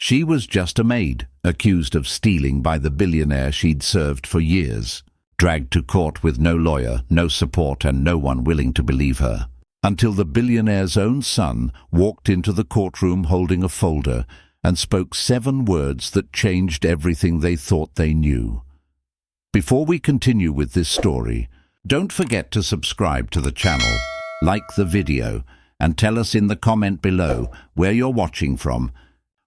She was just a maid, accused of stealing by the billionaire she'd served for years, dragged to court with no lawyer, no support, and no one willing to believe her. Until the billionaire's own son walked into the courtroom holding a folder and spoke 7 words that changed everything they thought they knew. Before we continue with this story, don't forget to subscribe to the channel, like the video, and tell us in the comment below where you're watching from.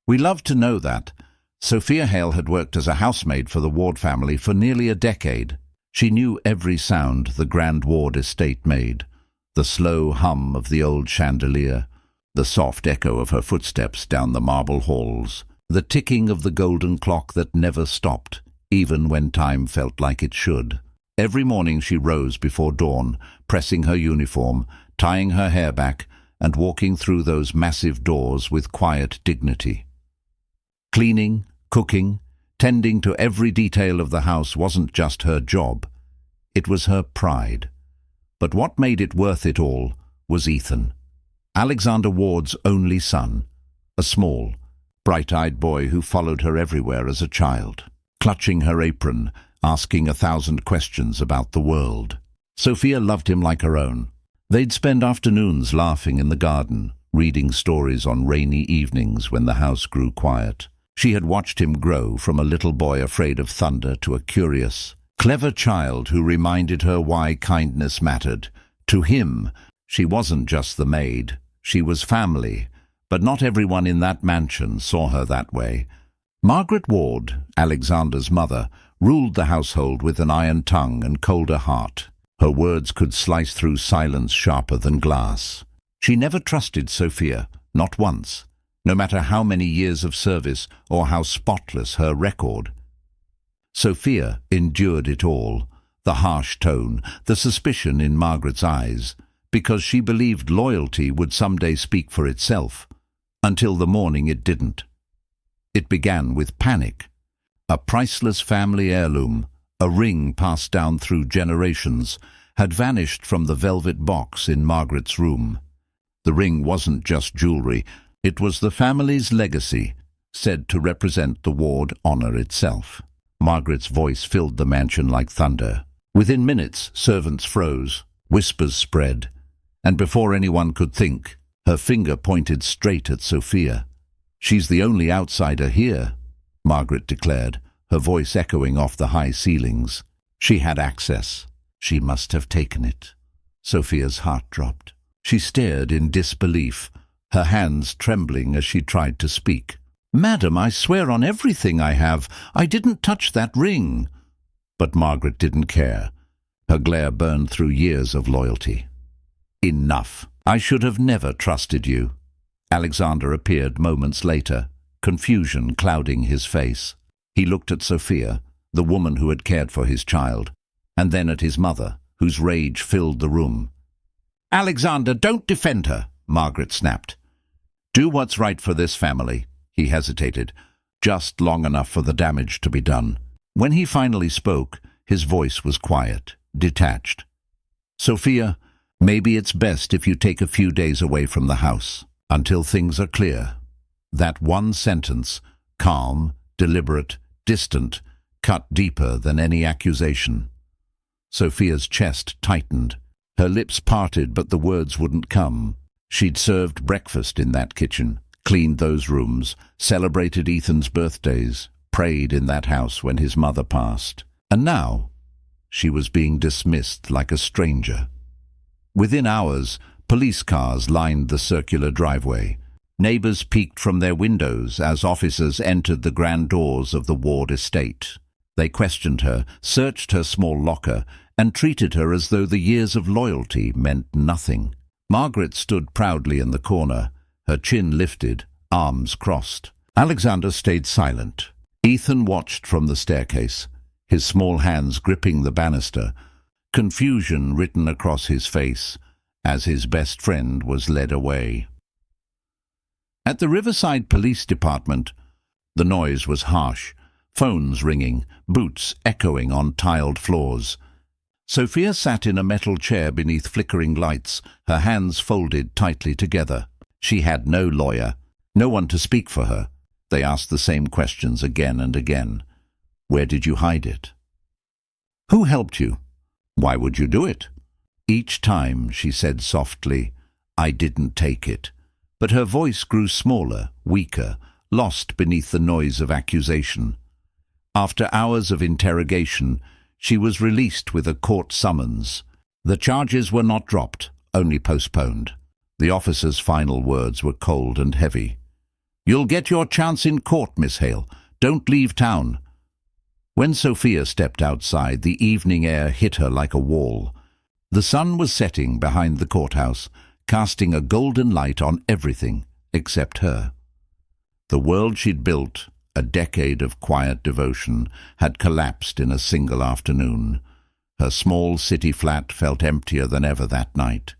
We love to know that. Sophia Hale had worked as a housemaid for the Ward family for nearly a decade. She knew every sound the grand Ward estate made. The slow hum of the old chandelier, the soft echo of her footsteps down the marble halls, the ticking of the golden clock that never stopped, even when time felt like it should. Every morning she rose before dawn, pressing her uniform, tying her hair back, and walking through those massive doors with quiet dignity. Cleaning, cooking, tending to every detail of the house wasn't just her job. It was her pride. But what made it worth it all was Ethan, Alexander Ward's only son, a small, bright-eyed boy who followed her everywhere as a child, clutching her apron, asking 1,000 questions about the world. Sophia loved him like her own. They'd spend afternoons laughing in the garden, reading stories on rainy evenings when the house grew quiet. She had watched him grow from a little boy afraid of thunder to a curious, clever child who reminded her why kindness mattered. To him, she wasn't just the maid. She was family, but not everyone in that mansion saw her that way. Margaret Ward, Alexander's mother, ruled the household with an iron tongue and colder heart. Her words could slice through silence sharper than glass. She never trusted Sophia, not once, no matter how many years of service or how spotless her record. Sophia endured it all, the harsh tone, the suspicion in Margaret's eyes, because she believed loyalty would someday speak for itself, until the morning it didn't. It began with panic. A priceless family heirloom, a ring passed down through generations, had vanished from the velvet box in Margaret's room. The ring wasn't just jewelry, it was the family's legacy, said to represent the Ward honor itself. Margaret's voice filled the mansion like thunder. Within minutes, servants froze, whispers spread, and before anyone could think, her finger pointed straight at Sophia. "She's the only outsider here," Margaret declared, her voice echoing off the high ceilings. She had access. She must have taken it. Sophia's heart dropped. She stared in disbelief, her hands trembling as she tried to speak. "Madam, I swear on everything I have, I didn't touch that ring." But Margaret didn't care. Her glare burned through years of loyalty. "Enough. I should have never trusted you." Alexander appeared moments later, confusion clouding his face. He looked at Sophia, the woman who had cared for his child, and then at his mother, whose rage filled the room. "Alexander, don't defend her," Margaret snapped. "Do what's right for this family." He hesitated, just long enough for the damage to be done. When he finally spoke, his voice was quiet, detached. "Sophia, maybe it's best if you take a few days away from the house, until things are clear." That one sentence, calm, deliberate, distant, cut deeper than any accusation. Sophia's chest tightened. Her lips parted, but the words wouldn't come. She'd served breakfast in that kitchen, cleaned those rooms, celebrated Ethan's birthdays, prayed in that house when his mother passed. And now, she was being dismissed like a stranger. Within hours, police cars lined the circular driveway. Neighbors peeked from their windows as officers entered the grand doors of the Ward estate. They questioned her, searched her small locker, and treated her as though the years of loyalty meant nothing. Margaret stood proudly in the corner, her chin lifted, arms crossed. Alexander stayed silent. Ethan watched from the staircase, his small hands gripping the banister, confusion written across his face as his best friend was led away. At the Riverside Police Department, the noise was harsh, phones ringing, boots echoing on tiled floors. Sophia sat in a metal chair beneath flickering lights, her hands folded tightly together. She had no lawyer, no one to speak for her. They asked the same questions again and again. Where did you hide it? Who helped you? Why would you do it? Each time she said softly, I didn't take it. But her voice grew smaller, weaker, lost beneath the noise of accusation. After hours of interrogation, she was released with a court summons. The charges were not dropped, only postponed. The officer's final words were cold and heavy. You'll get your chance in court, Miss Hale. Don't leave town. When Sophia stepped outside, the evening air hit her like a wall. The sun was setting behind the courthouse, casting a golden light on everything except her. The world she'd built, a decade of quiet devotion, had collapsed in a single afternoon. Her small city flat felt emptier than ever that night.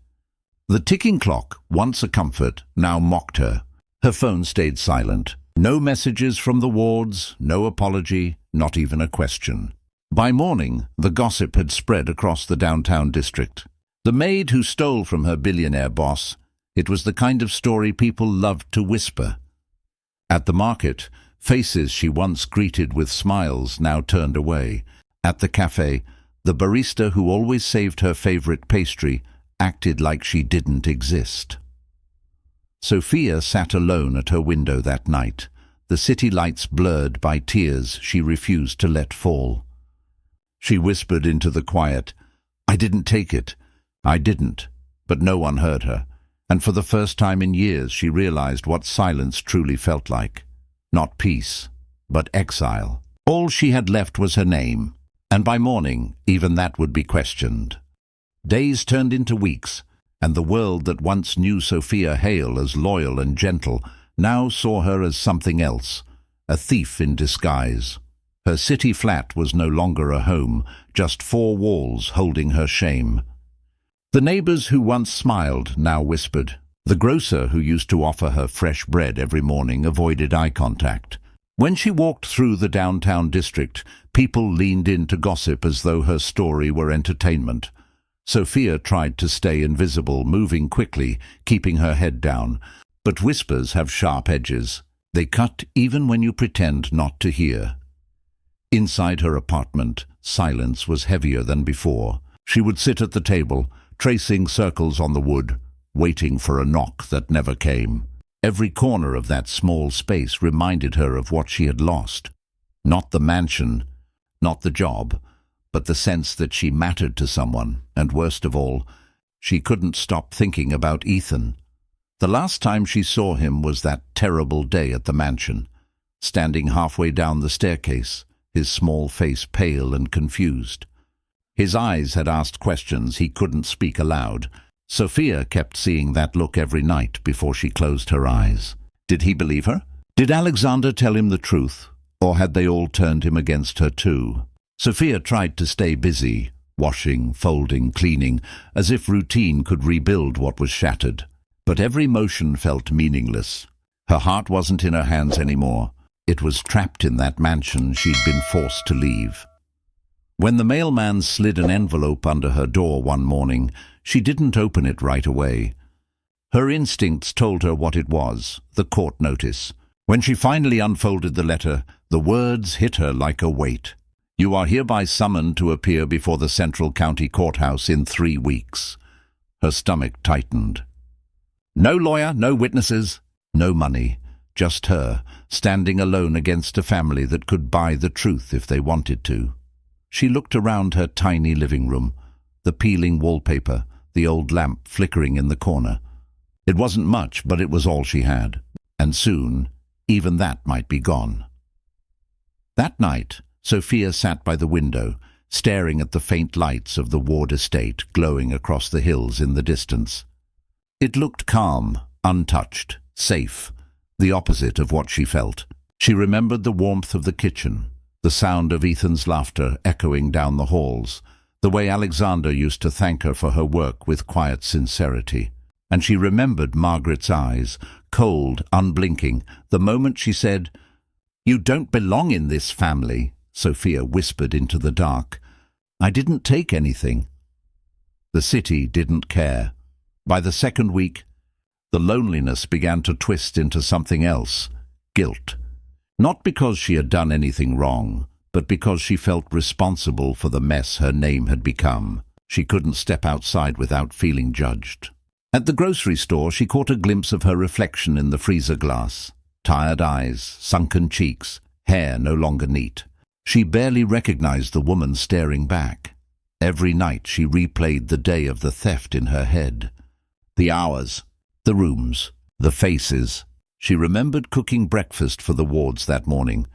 The ticking clock, once a comfort, now mocked her. Her phone stayed silent. No messages from the wards, no apology, not even a question. By morning, the gossip had spread across the downtown district. The maid who stole from her billionaire boss, it was the kind of story people loved to whisper. At the market, faces she once greeted with smiles now turned away. At the cafe, the barista who always saved her favorite pastry acted like she didn't exist. Sophia sat alone at her window that night, the city lights blurred by tears she refused to let fall. She whispered into the quiet, I didn't take it. I didn't. But no one heard her, and for the first time in years she realized what silence truly felt like. Not peace, but exile. All she had left was her name, and by morning even that would be questioned. Days turned into weeks, and the world that once knew Sophia Hale as loyal and gentle now saw her as something else, a thief in disguise. Her city flat was no longer a home, just four walls holding her shame. The neighbors who once smiled now whispered. The grocer who used to offer her fresh bread every morning avoided eye contact. When she walked through the downtown district, people leaned in to gossip as though her story were entertainment. Sophia tried to stay invisible, moving quickly, keeping her head down. But whispers have sharp edges. They cut even when you pretend not to hear. Inside her apartment, silence was heavier than before. She would sit at the table, tracing circles on the wood, waiting for a knock that never came. Every corner of that small space reminded her of what she had lost. Not the mansion, not the job, but the sense that she mattered to someone, and worst of all, she couldn't stop thinking about Ethan. The last time she saw him was that terrible day at the mansion, standing halfway down the staircase, his small face pale and confused. His eyes had asked questions he couldn't speak aloud. Sophia kept seeing that look every night before she closed her eyes. Did he believe her? Did Alexander tell him the truth, or had they all turned him against her too? Sophia tried to stay busy, washing, folding, cleaning, as if routine could rebuild what was shattered. But every motion felt meaningless. Her heart wasn't in her hands anymore. It was trapped in that mansion she'd been forced to leave. When the mailman slid an envelope under her door one morning, she didn't open it right away. Her instincts told her what it was, the court notice. When she finally unfolded the letter, the words hit her like a weight. You are hereby summoned to appear before the Central County Courthouse in 3 weeks. Her stomach tightened. No lawyer, no witnesses, no money, just her, standing alone against a family that could buy the truth if they wanted to. She looked around her tiny living room, the peeling wallpaper, the old lamp flickering in the corner. It wasn't much, but it was all she had, and soon even that might be gone. That night, Sophia sat by the window, staring at the faint lights of the Ward estate glowing across the hills in the distance. It looked calm, untouched, safe, the opposite of what she felt. She remembered the warmth of the kitchen, the sound of Ethan's laughter echoing down the halls, the way Alexander used to thank her for her work with quiet sincerity. And she remembered Margaret's eyes, cold, unblinking, the moment she said, "You don't belong in this family," Sophia whispered into the dark. "I didn't take anything." The city didn't care. By the second week, the loneliness began to twist into something else, guilt. Not because she had done anything wrong, but because she felt responsible for the mess her name had become. She couldn't step outside without feeling judged. At the grocery store, she caught a glimpse of her reflection in the freezer glass. Tired eyes, sunken cheeks, hair no longer neat. She barely recognized the woman staring back. Every night she replayed the day of the theft in her head. The hours, the rooms, the faces. She remembered cooking breakfast for the wards that morning,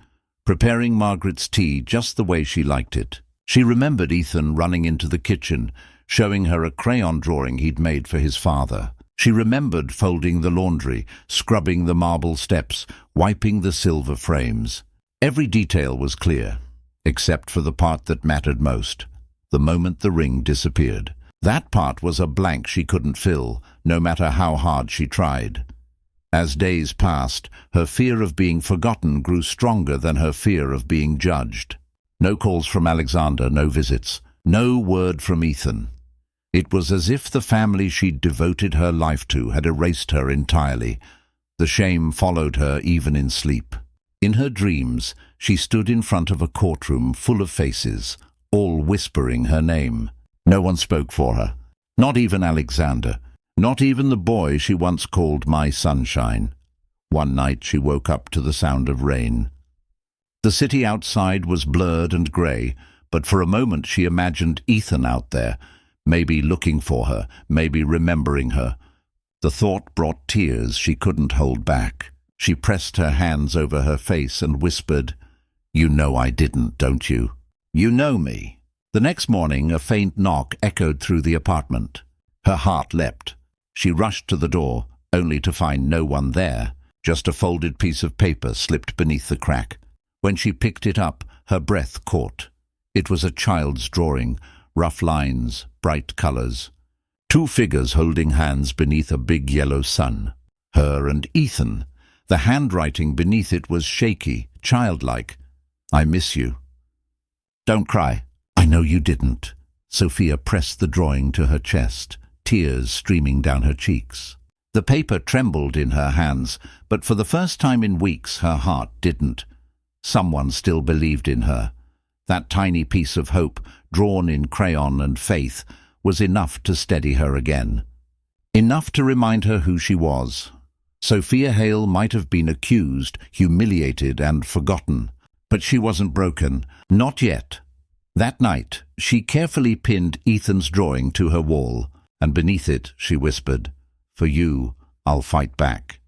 preparing Margaret's tea just the way she liked it. She remembered Ethan running into the kitchen, showing her a crayon drawing he'd made for his father. She remembered folding the laundry, scrubbing the marble steps, wiping the silver frames. Every detail was clear, except for the part that mattered most, the moment the ring disappeared. That part was a blank she couldn't fill, no matter how hard she tried. As days passed, her fear of being forgotten grew stronger than her fear of being judged. No calls from Alexander, no visits, no word from Ethan. It was as if the family she'd devoted her life to had erased her entirely. The shame followed her even in sleep. In her dreams, she stood in front of a courtroom full of faces, all whispering her name. No one spoke for her, not even Alexander, not even the boy she once called my sunshine. One night she woke up to the sound of rain. The city outside was blurred and grey, but for a moment she imagined Ethan out there, maybe looking for her, maybe remembering her. The thought brought tears she couldn't hold back. She pressed her hands over her face and whispered, "You know I didn't, don't you? You know me." The next morning, a faint knock echoed through the apartment. Her heart leapt. She rushed to the door, only to find no one there. Just a folded piece of paper slipped beneath the crack. When she picked it up, her breath caught. It was a child's drawing, rough lines, bright colors. Two figures holding hands beneath a big yellow sun. Her and Ethan. The handwriting beneath it was shaky, childlike. "I miss you." "Don't cry." "I know you didn't." Sophia pressed the drawing to her chest, tears streaming down her cheeks. The paper trembled in her hands, but for the first time in weeks her heart didn't. Someone still believed in her. That tiny piece of hope, drawn in crayon and faith, was enough to steady her again. Enough to remind her who she was. Sophia Hale might have been accused, humiliated and forgotten, but she wasn't broken. Not yet. That night, she carefully pinned Ethan's drawing to her wall, and beneath it she whispered, "For you, I'll fight back."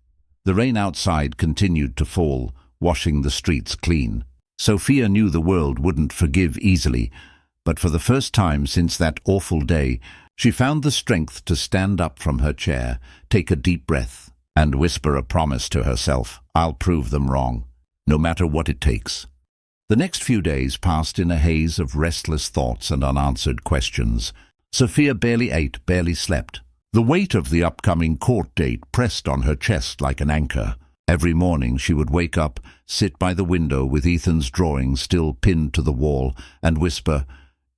The rain outside continued to fall, washing the streets clean. Sophia knew the world wouldn't forgive easily, but for the first time since that awful day, she found the strength to stand up from her chair, take a deep breath, and whisper a promise to herself, "I'll prove them wrong, no matter what it takes." The next few days passed in a haze of restless thoughts and unanswered questions. Sophia barely ate, barely slept. The weight of the upcoming court date pressed on her chest like an anchor. Every morning she would wake up, sit by the window with Ethan's drawing still pinned to the wall, and whisper,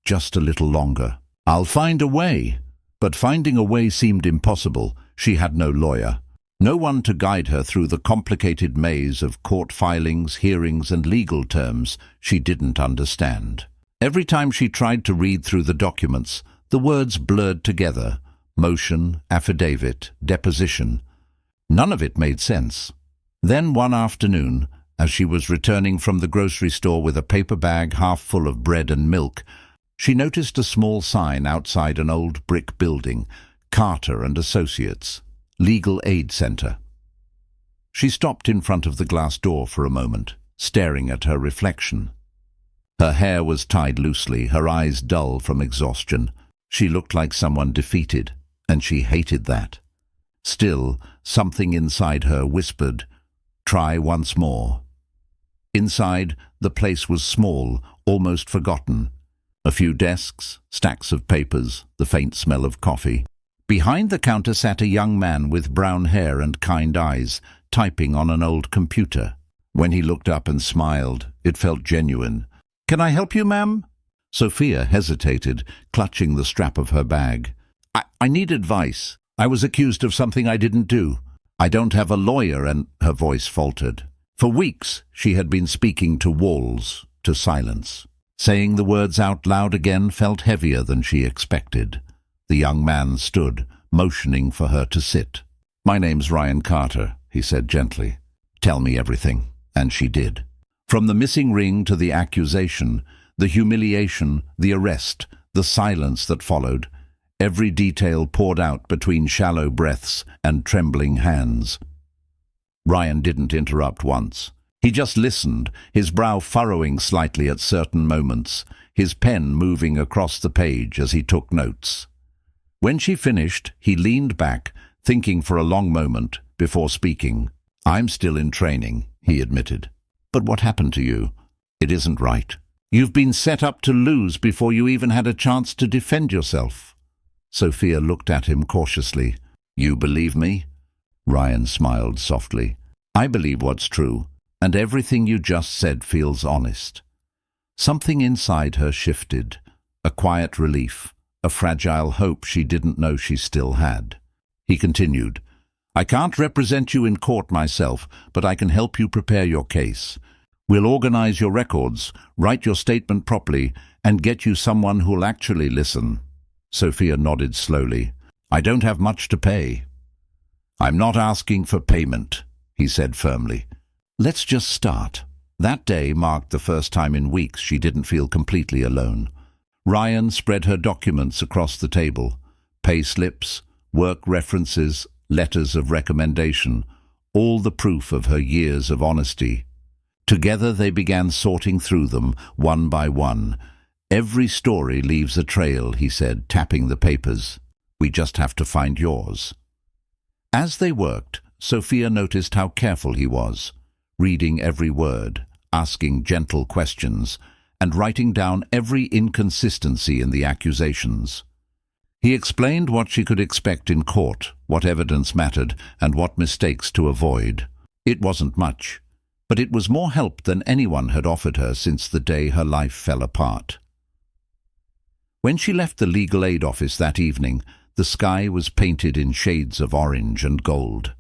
"Just a little longer. I'll find a way." But finding a way seemed impossible. She had no lawyer. No one to guide her through the complicated maze of court filings, hearings, and legal terms she didn't understand. Every time she tried to read through the documents, the words blurred together. Motion, affidavit, deposition. None of it made sense. Then one afternoon, as she was returning from the grocery store with a paper bag half full of bread and milk, she noticed a small sign outside an old brick building, Carter and Associates, Legal Aid Center. She stopped in front of the glass door for a moment, staring at her reflection. Her hair was tied loosely, her eyes dull from exhaustion. She looked like someone defeated, and she hated that. Still, something inside her whispered, "Try once more." Inside, the place was small, almost forgotten. A few desks, stacks of papers, the faint smell of coffee. Behind the counter sat a young man with brown hair and kind eyes, typing on an old computer. When he looked up and smiled, it felt genuine. "Can I help you, ma'am?" Sophia hesitated, clutching the strap of her bag. I need advice. I was accused of something I didn't do. I don't have a lawyer," and her voice faltered. For weeks, she had been speaking to walls, to silence. Saying the words out loud again felt heavier than she expected. The young man stood, motioning for her to sit. "My name's Ryan Carter," he said gently. "Tell me everything." And she did. From the missing ring to the accusation, the humiliation, the arrest, the silence that followed, every detail poured out between shallow breaths and trembling hands. Ryan didn't interrupt once. He just listened, his brow furrowing slightly at certain moments, his pen moving across the page as he took notes. When she finished, he leaned back, thinking for a long moment before speaking. "I'm still in training," he admitted. "But what happened to you? It isn't right. You've been set up to lose before you even had a chance to defend yourself." Sophia looked at him cautiously. "You believe me?" Ryan smiled softly. "I believe what's true, and everything you just said feels honest." Something inside her shifted, a quiet relief, a fragile hope she didn't know she still had. He continued, "I can't represent you in court myself, but I can help you prepare your case. We'll organize your records, write your statement properly, and get you someone who'll actually listen." Sophia nodded slowly. "I don't have much to pay." "I'm not asking for payment," he said firmly. "Let's just start." That day marked the first time in weeks she didn't feel completely alone. Ryan spread her documents across the table. Pay slips, work references, letters of recommendation, all the proof of her years of honesty. Together they began sorting through them, one by one. "Every story leaves a trail," he said, tapping the papers. "We just have to find yours." As they worked, Sophia noticed how careful he was, reading every word, asking gentle questions, and writing down every inconsistency in the accusations. He explained what she could expect in court, what evidence mattered, and what mistakes to avoid. It wasn't much, but it was more help than anyone had offered her since the day her life fell apart. When she left the legal aid office that evening, the sky was painted in shades of orange and gold.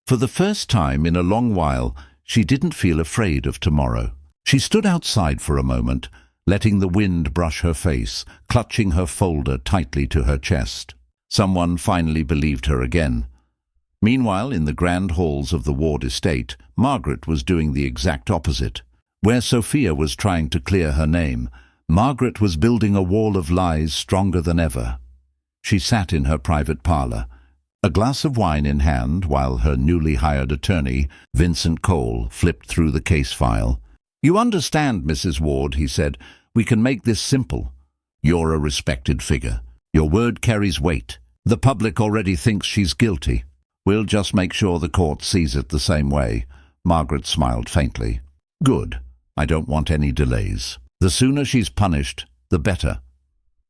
For the first time in a long while, she didn't feel afraid of tomorrow. She stood outside for a moment, letting the wind brush her face, clutching her folder tightly to her chest. Someone finally believed her again. Meanwhile, in the grand halls of the Ward estate, Margaret was doing the exact opposite. Where Sophia was trying to clear her name, Margaret was building a wall of lies stronger than ever. She sat in her private parlour, a glass of wine in hand, while her newly hired attorney, Vincent Cole, flipped through the case file. "You understand, Mrs. Ward," he said, "we can make this simple. You're a respected figure. Your word carries weight. The public already thinks she's guilty. We'll just make sure the court sees it the same way." Margaret smiled faintly. "Good. I don't want any delays. The sooner she's punished, the better."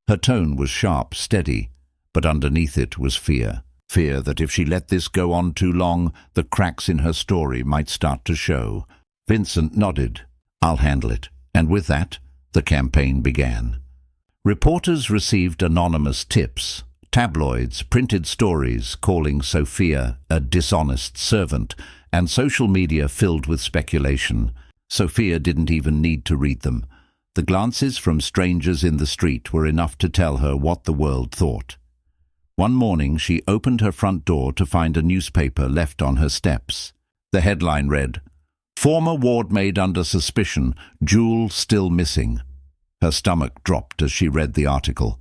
Her tone was sharp, steady, but underneath it was fear. Fear that if she let this go on too long, the cracks in her story might start to show. Vincent nodded. "I'll handle it." And with that, the campaign began. Reporters received anonymous tips. Tabloids printed stories calling Sophia a dishonest servant, and social media filled with speculation. Sophia didn't even need to read them. The glances from strangers in the street were enough to tell her what the world thought. One morning she opened her front door to find a newspaper left on her steps. The headline read, "Former ward maid under suspicion, jewel still missing." Her stomach dropped as she read the article.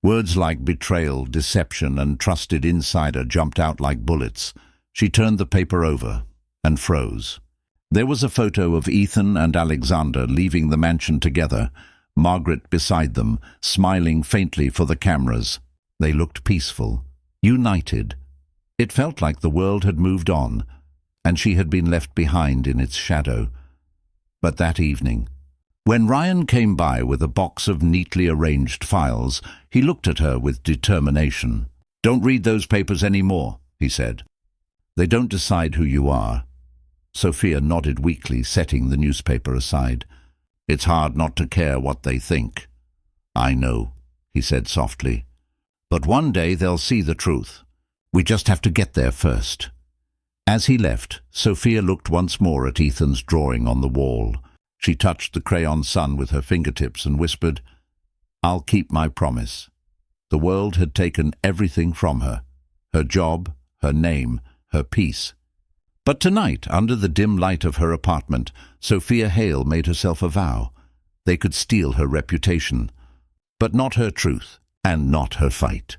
Words like betrayal, deception, and trusted insider jumped out like bullets. She turned the paper over and froze. There was a photo of Ethan and Alexander leaving the mansion together, Margaret beside them, smiling faintly for the cameras. They looked peaceful, united. It felt like the world had moved on, and she had been left behind in its shadow. But that evening, when Ryan came by with a box of neatly arranged files, he looked at her with determination. "Don't read those papers anymore," he said. "They don't decide who you are." Sophia nodded weakly, setting the newspaper aside. "It's hard not to care what they think." "I know," he said softly. "But one day they'll see the truth. We just have to get there first." As he left, Sophia looked once more at Ethan's drawing on the wall. She touched the crayon sun with her fingertips and whispered, "I'll keep my promise." The world had taken everything from her, her job, her name, her peace. But tonight, under the dim light of her apartment, Sophia Hale made herself a vow. They could steal her reputation, but not her truth, and not her fight.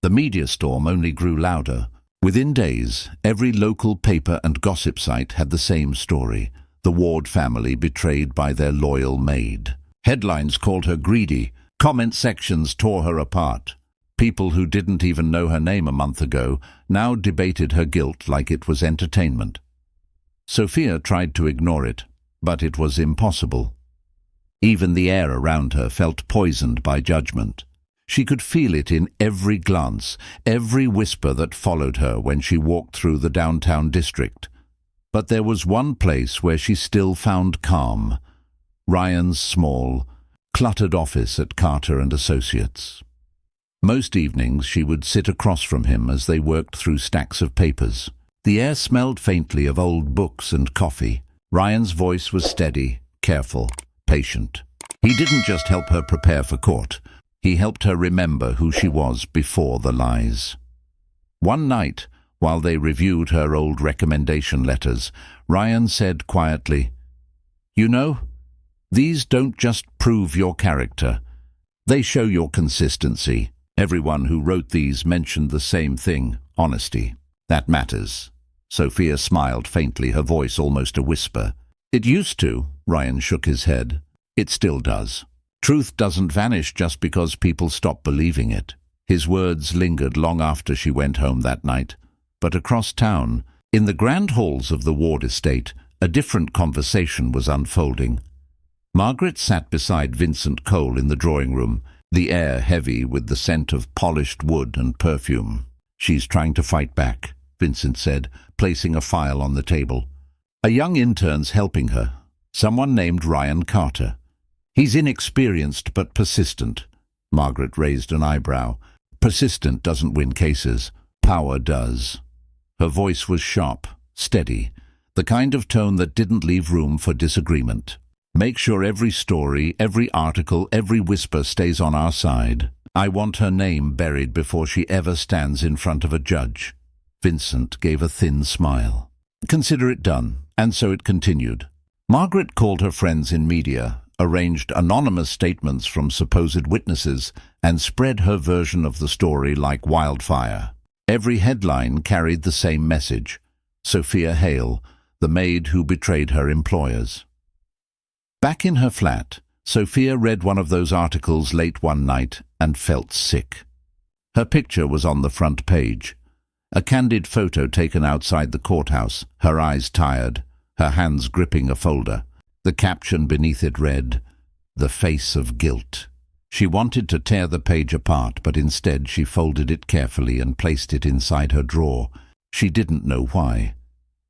The media storm only grew louder. Within days, every local paper and gossip site had the same story: the Ward family betrayed by their loyal Maid. Headlines called her greedy, comment sections tore her apart. People who didn't even know her name a month ago now debated her guilt like it was entertainment. Sophia tried to ignore it, but it was impossible. Even the air around her felt poisoned by judgment. She could feel it in every glance, every whisper that followed her when she walked through the downtown district. But there was one place where she still found calm: Ryan's small, cluttered office at Carter and Associates. Most evenings she would sit across from him as they worked through stacks of papers. The air smelled faintly of old books and coffee. Ryan's voice was steady, careful, patient. He didn't just help her prepare for court. He helped her remember who she was before the lies. One night, while they reviewed her old recommendation letters, Ryan said quietly, "You know, these don't just prove your character. They show your consistency. Everyone who wrote these mentioned the same thing: honesty. That matters." Sophia smiled faintly, her voice almost a whisper. "It used to," Ryan shook his head. "It still does. Truth doesn't vanish just because people stop believing it." His words lingered long after she went home that night. But across town, in the grand halls of the Ward estate, a different conversation was unfolding. Margaret sat beside Vincent Cole in the drawing room, the air heavy with the scent of polished wood and perfume. "She's trying to fight back," Vincent said, placing a file on the table. "A young intern's helping her, someone named Ryan Carter. He's inexperienced but persistent." Margaret raised an eyebrow. "Persistent doesn't win cases. Power does." Her voice was sharp, steady, the kind of tone that didn't leave room for disagreement. "Make sure every story, every article, every whisper stays on our side. I want her name buried before she ever stands in front of a judge." Vincent gave a thin smile. "Consider it done." And so it continued. Margaret called her friends in media, arranged anonymous statements from supposed witnesses, and spread her version of the story like wildfire. Every headline carried the same message: Sophia Hale, the maid who betrayed her employers. Back in her flat, Sophia read one of those articles late one night and felt sick. Her picture was on the front page. A candid photo taken outside the courthouse, her eyes tired, her hands gripping a folder. The caption beneath it read, "The face of guilt." She wanted to tear the page apart, but instead she folded it carefully and placed it inside her drawer. She didn't know why.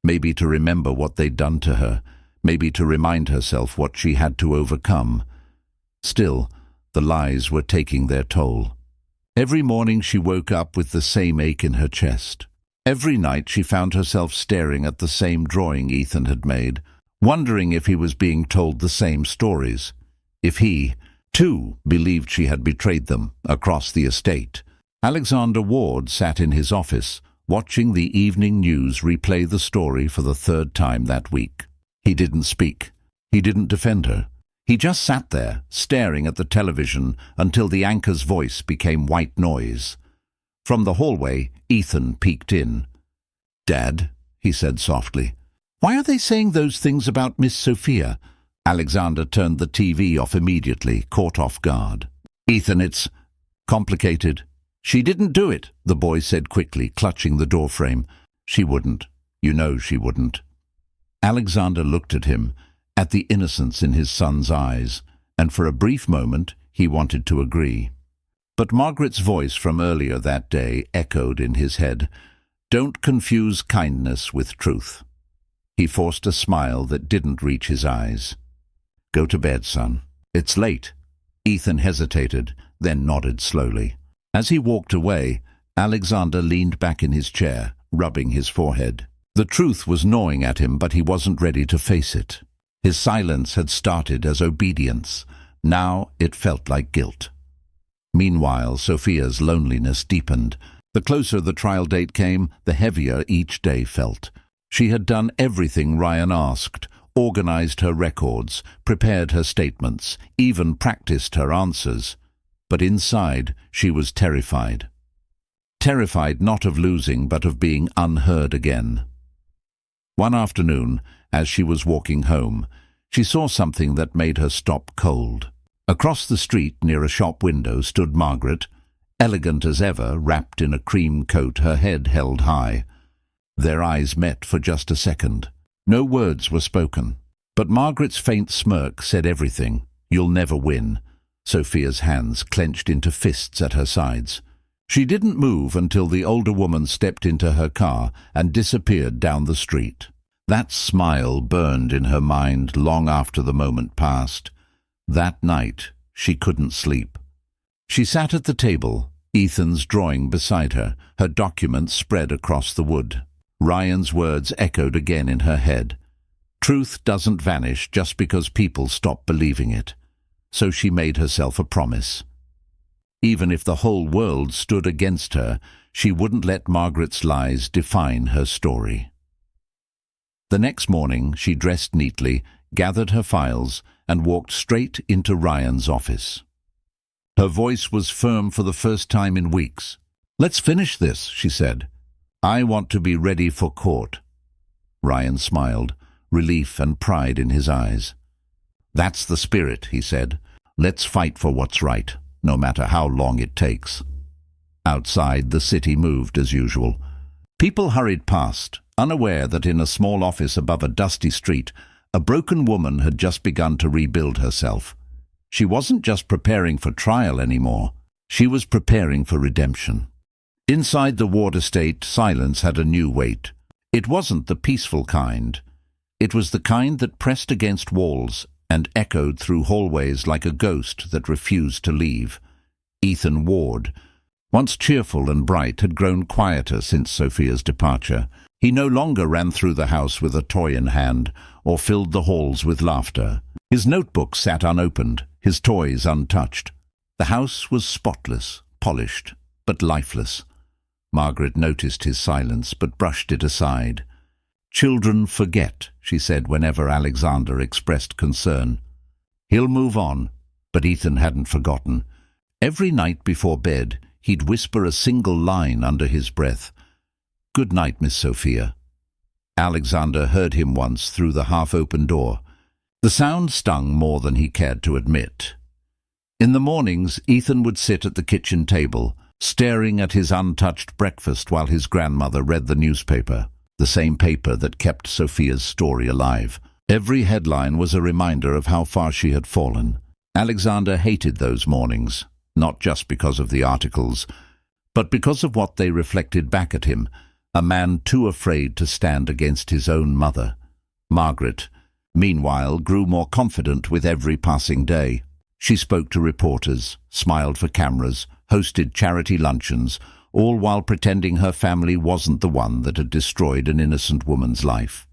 Maybe to remember what they'd done to her, maybe to remind herself what she had to overcome. Still, the lies were taking their toll. Every morning she woke up with the same ache in her chest. Every night she found herself staring at the same drawing Ethan had made, wondering if he was being told the same stories, if he, too, believed she had betrayed them across the estate. Alexander Ward sat in his office, watching the evening news replay the story for the third time that week. He didn't speak. He didn't defend her. He just sat there, staring at the television until the anchor's voice became white noise. From the hallway, Ethan peeked in. "Dad," he said softly, "why are they saying those things about Miss Sophia?" Alexander turned the TV off immediately, caught off guard. "Ethan, it's complicated." "She didn't do it," the boy said quickly, clutching the doorframe. "She wouldn't. You know she wouldn't." Alexander looked at him, at the innocence in his son's eyes, and for a brief moment he wanted to agree. But Margaret's voice from earlier that day echoed in his head. "Don't confuse kindness with truth." He forced a smile that didn't reach his eyes. "Go to bed, son. It's late." Ethan hesitated, then nodded slowly. As he walked away, Alexander leaned back in his chair, rubbing his forehead. The truth was gnawing at him, but he wasn't ready to face it. His silence had started as obedience. Now it felt like guilt. Meanwhile, Sophia's loneliness deepened. The closer the trial date came, the heavier each day felt. She had done everything Ryan asked, organized her records, prepared her statements, even practiced her answers. But inside, she was terrified. Terrified not of losing, but of being unheard again. One afternoon, as she was walking home, she saw something that made her stop cold. Across the street, near a shop window, stood Margaret, elegant as ever, wrapped in a cream coat, her head held high. Their eyes met for just a second. No words were spoken, but Margaret's faint smirk said everything. "You'll never win." Sophia's hands clenched into fists at her sides. She didn't move until the older woman stepped into her car and disappeared down the street. That smile burned in her mind long after the moment passed. That night, she couldn't sleep. She sat at the table, Ethan's drawing beside her, her documents spread across the wood. Ryan's words echoed again in her head. Truth doesn't vanish just because people stop believing it. So she made herself a promise. Even if the whole world stood against her, she wouldn't let Margaret's lies define her story. The next morning, she dressed neatly, gathered her files, and walked straight into Ryan's office. Her voice was firm for the first time in weeks. "Let's finish this," she said. "I want to be ready for court." Ryan smiled, relief and pride in his eyes. "That's the spirit," he said. "Let's fight for what's right, no matter how long it takes." Outside, the city moved as usual. People hurried past, unaware that in a small office above a dusty street, a broken woman had just begun to rebuild herself. She wasn't just preparing for trial anymore. She was preparing for redemption. Inside the Ward estate, silence had a new weight. It wasn't the peaceful kind. It was the kind that pressed against walls and echoed through hallways like a ghost that refused to leave. Ethan Ward, once cheerful and bright, had grown quieter since Sophia's departure. He no longer ran through the house with a toy in hand or filled the halls with laughter. His notebook sat unopened, his toys untouched. The house was spotless, polished, but lifeless. Margaret noticed his silence, but brushed it aside. "Children forget," she said whenever Alexander expressed concern. "He'll move on." But Ethan hadn't forgotten. Every night before bed, he'd whisper a single line under his breath. "Good night, Miss Sophia." Alexander heard him once through the half-open door. The sound stung more than he cared to admit. In the mornings, Ethan would sit at the kitchen table, staring at his untouched breakfast while his grandmother read the newspaper, the same paper that kept Sophia's story alive. Every headline was a reminder of how far she had fallen. Alexander hated those mornings, not just because of the articles, but because of what they reflected back at him, a man too afraid to stand against his own mother. Margaret, meanwhile, grew more confident with every passing day. She spoke to reporters, smiled for cameras, hosted charity luncheons, all while pretending her family wasn't the one that had destroyed an innocent woman's life.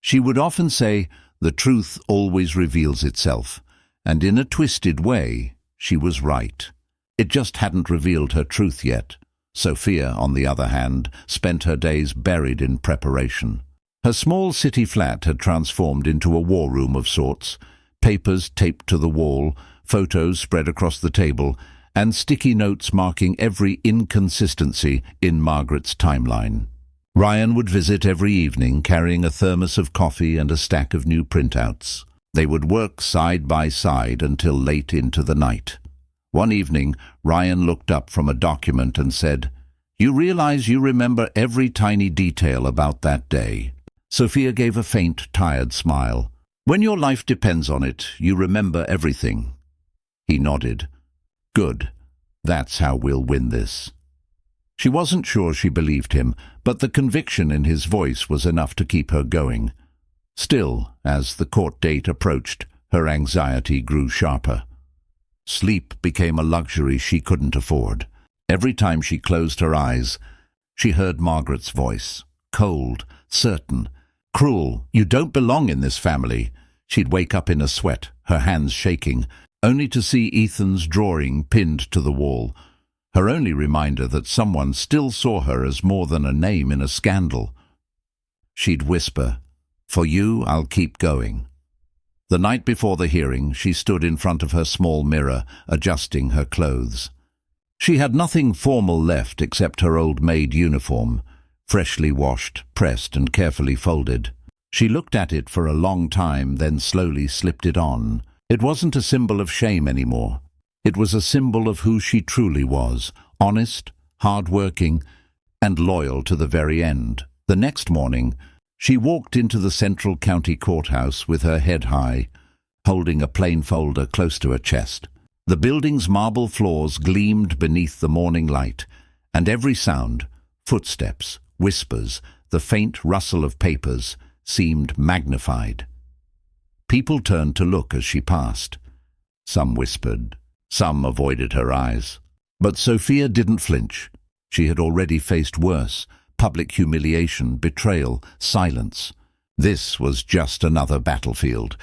She would often say, "The truth always reveals itself," and in a twisted way, she was right. It just hadn't revealed her truth yet. Sophia, on the other hand, spent her days buried in preparation. Her small city flat had transformed into a war room of sorts, papers taped to the wall, photos spread across the table, and sticky notes marking every inconsistency in Margaret's timeline. Ryan would visit every evening, carrying a thermos of coffee and a stack of new printouts. They would work side by side until late into the night. One evening, Ryan looked up from a document and said, "You realize you remember every tiny detail about that day?" Sophia gave a faint, tired smile. "When your life depends on it, you remember everything." He nodded. "Good. That's how we'll win this." She wasn't sure she believed him, but the conviction in his voice was enough to keep her going. Still, as the court date approached, her anxiety grew sharper. Sleep became a luxury she couldn't afford. Every time she closed her eyes, she heard Margaret's voice, cold, certain, cruel. "You don't belong in this family." She'd wake up in a sweat, her hands shaking, only to see Ethan's drawing pinned to the wall, her only reminder that someone still saw her as more than a name in a scandal. She'd whisper, "For you, I'll keep going." The night before the hearing, she stood in front of her small mirror, adjusting her clothes. She had nothing formal left except her old maid uniform, freshly washed, pressed and carefully folded. She looked at it for a long time, then slowly slipped it on. It wasn't a symbol of shame anymore. It was a symbol of who she truly was, honest, hard-working, and loyal to the very end. The next morning, she walked into the Central County Courthouse with her head high, holding a plain folder close to her chest. The building's marble floors gleamed beneath the morning light, and every sound, footsteps, whispers, the faint rustle of papers, seemed magnified. People turned to look as she passed. Some whispered, some avoided her eyes. But Sophia didn't flinch. She had already faced worse: public humiliation, betrayal, silence. This was just another battlefield.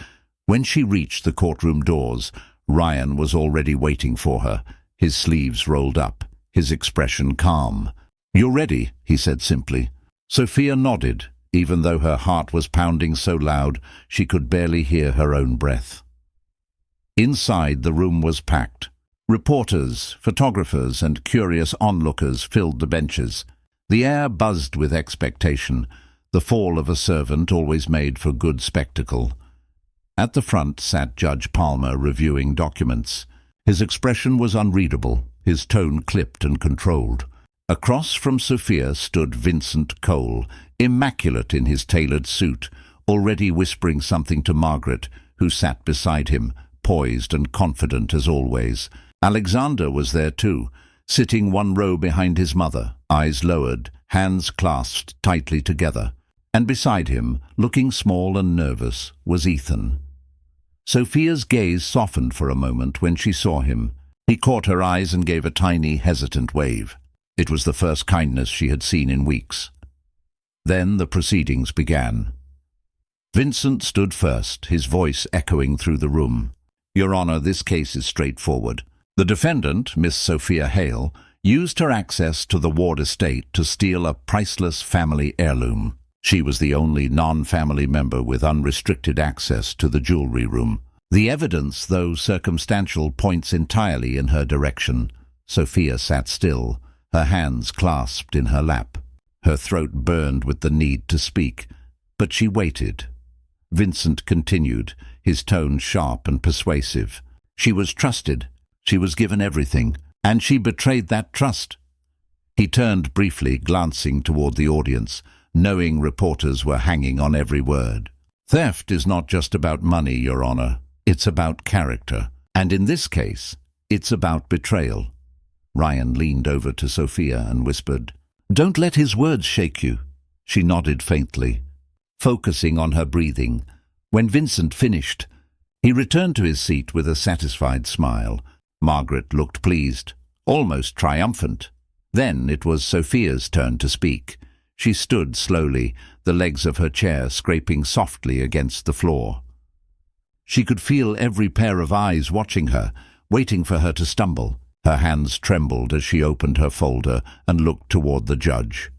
When she reached the courtroom doors, Ryan was already waiting for her, his sleeves rolled up, his expression calm. "You're ready," he said simply. Sophia nodded, even though her heart was pounding so loud she could barely hear her own breath. Inside, the room was packed. Reporters, photographers, and curious onlookers filled the benches. The air buzzed with expectation. The fall of a servant always made for good spectacle. At the front sat Judge Palmer, reviewing documents. His expression was unreadable, his tone clipped and controlled. Across from Sophia stood Vincent Cole, immaculate in his tailored suit, already whispering something to Margaret, who sat beside him, poised and confident as always. Alexander was there too, sitting one row behind his mother, eyes lowered, hands clasped tightly together. And beside him, looking small and nervous, was Ethan. Sophia's gaze softened for a moment when she saw him. He caught her eyes and gave a tiny, hesitant wave. It was the first kindness she had seen in weeks. Then the proceedings began. Vincent stood first, his voice echoing through the room. "Your Honor, this case is straightforward. The defendant, Miss Sophia Hale, used her access to the Ward estate to steal a priceless family heirloom. She was the only non-family member with unrestricted access to the jewelry room. The evidence, though circumstantial, points entirely in her direction." Sophia sat still, her hands clasped in her lap. Her throat burned with the need to speak, but she waited. Vincent continued, his tone sharp and persuasive. "She was trusted. She was given everything, and she betrayed that trust." He turned briefly, glancing toward the audience, knowing reporters were hanging on every word. "Theft is not just about money, Your Honor. It's about character. And in this case, it's about betrayal." Ryan leaned over to Sophia and whispered, "Don't let his words shake you." She nodded faintly, focusing on her breathing. When Vincent finished, he returned to his seat with a satisfied smile. Margaret looked pleased, almost triumphant. Then it was Sophia's turn to speak. She stood slowly, the legs of her chair scraping softly against the floor. She could feel every pair of eyes watching her, waiting for her to stumble. Her hands trembled as she opened her folder and looked toward the judge.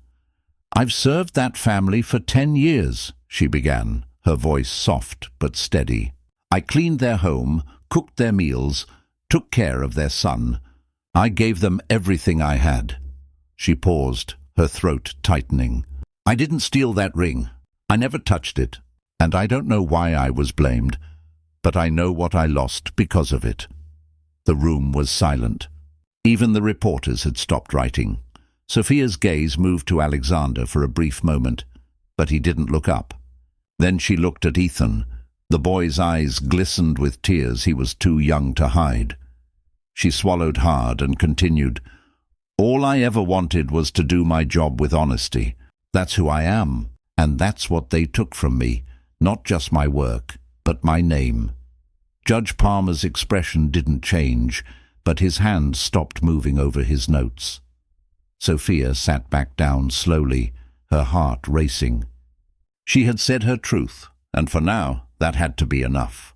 "I've served that family for 10 years, she began, her voice soft but steady. "I cleaned their home, cooked their meals, took care of their son. I gave them everything I had." She paused, her throat tightening. "I didn't steal that ring. I never touched it, and I don't know why I was blamed, but I know what I lost because of it." The room was silent. Even the reporters had stopped writing. Sophia's gaze moved to Alexander for a brief moment, but he didn't look up. Then she looked at Ethan. The boy's eyes glistened with tears he was too young to hide. She swallowed hard and continued, "All I ever wanted was to do my job with honesty. That's who I am, and that's what they took from me, not just my work, but my name." Judge Palmer's expression didn't change, but his hand stopped moving over his notes. Sophia sat back down slowly, her heart racing. She had said her truth, and for now that had to be enough.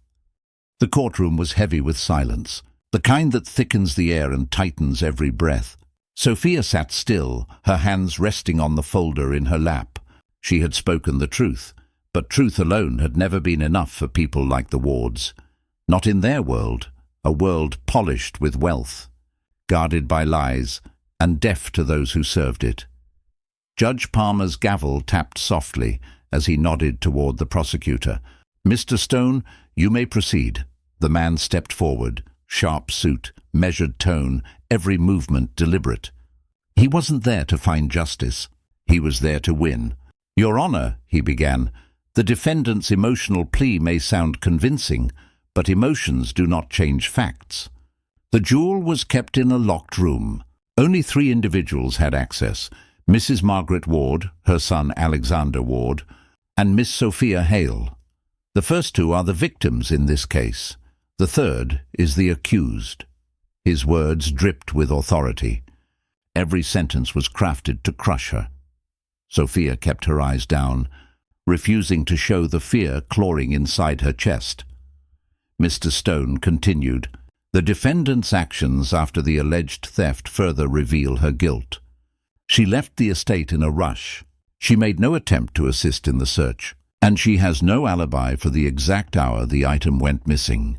The courtroom was heavy with silence, the kind that thickens the air and tightens every breath. Sophia sat still, her hands resting on the folder in her lap. She had spoken the truth, but truth alone had never been enough for people like the Wards. Not in their world, a world polished with wealth, guarded by lies, and deaf to those who served it. Judge Palmer's gavel tapped softly as he nodded toward the prosecutor. "Mr. Stone, you may proceed." The man stepped forward, sharp suit, measured tone, every movement deliberate. He wasn't there to find justice. He was there to win. "Your Honor," he began, "the defendant's emotional plea may sound convincing, but emotions do not change facts." The jewel was kept in a locked room. Only 3 individuals had access: Mrs. Margaret Ward, her son Alexander Ward, and Miss Sophia Hale. The first 2 are the victims in this case. The third is the accused. His words dripped with authority. Every sentence was crafted to crush her. Sophia kept her eyes down, refusing to show the fear clawing inside her chest. Mr. Stone continued, "The defendant's actions after the alleged theft further reveal her guilt. She left the estate in a rush. She made no attempt to assist in the search, and she has no alibi for the exact hour the item went missing."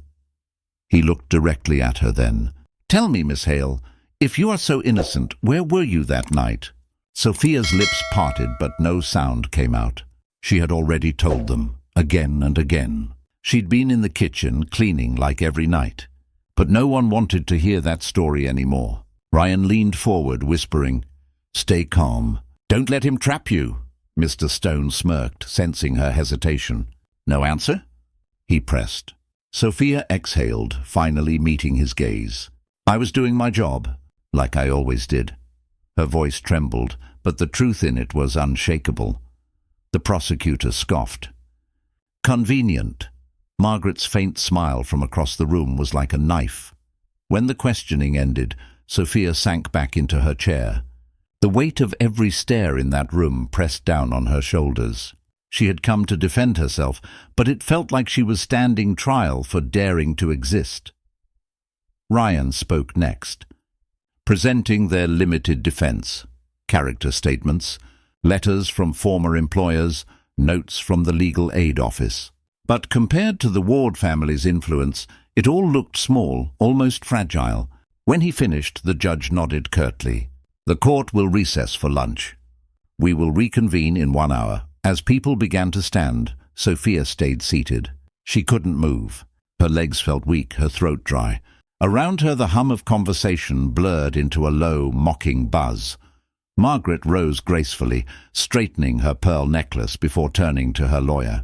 He looked directly at her then. "Tell me, Miss Hale, if you are so innocent, where were you that night?" Sophia's lips parted, but no sound came out. She had already told them, again and again. She'd been in the kitchen, cleaning like every night. But no one wanted to hear that story anymore. Ryan leaned forward, whispering, "Stay calm. Don't let him trap you." Mr. Stone smirked, sensing her hesitation. "No answer?" he pressed. Sophia exhaled, finally meeting his gaze. "I was doing my job, like I always did." Her voice trembled, but the truth in it was unshakable. The prosecutor scoffed. "Convenient." Margaret's faint smile from across the room was like a knife. When the questioning ended, Sophia sank back into her chair. The weight of every stare in that room pressed down on her shoulders. She had come to defend herself, but it felt like she was standing trial for daring to exist. Ryan spoke next, presenting their limited defense: character statements, letters from former employers, notes from the legal aid office. But compared to the Ward family's influence, it all looked small, almost fragile. When he finished, the judge nodded curtly. "The court will recess for lunch. We will reconvene in 1 hour." As people began to stand, Sophia stayed seated. She couldn't move. Her legs felt weak, her throat dry. Around her the hum of conversation blurred into a low, mocking buzz. Margaret rose gracefully, straightening her pearl necklace before turning to her lawyer.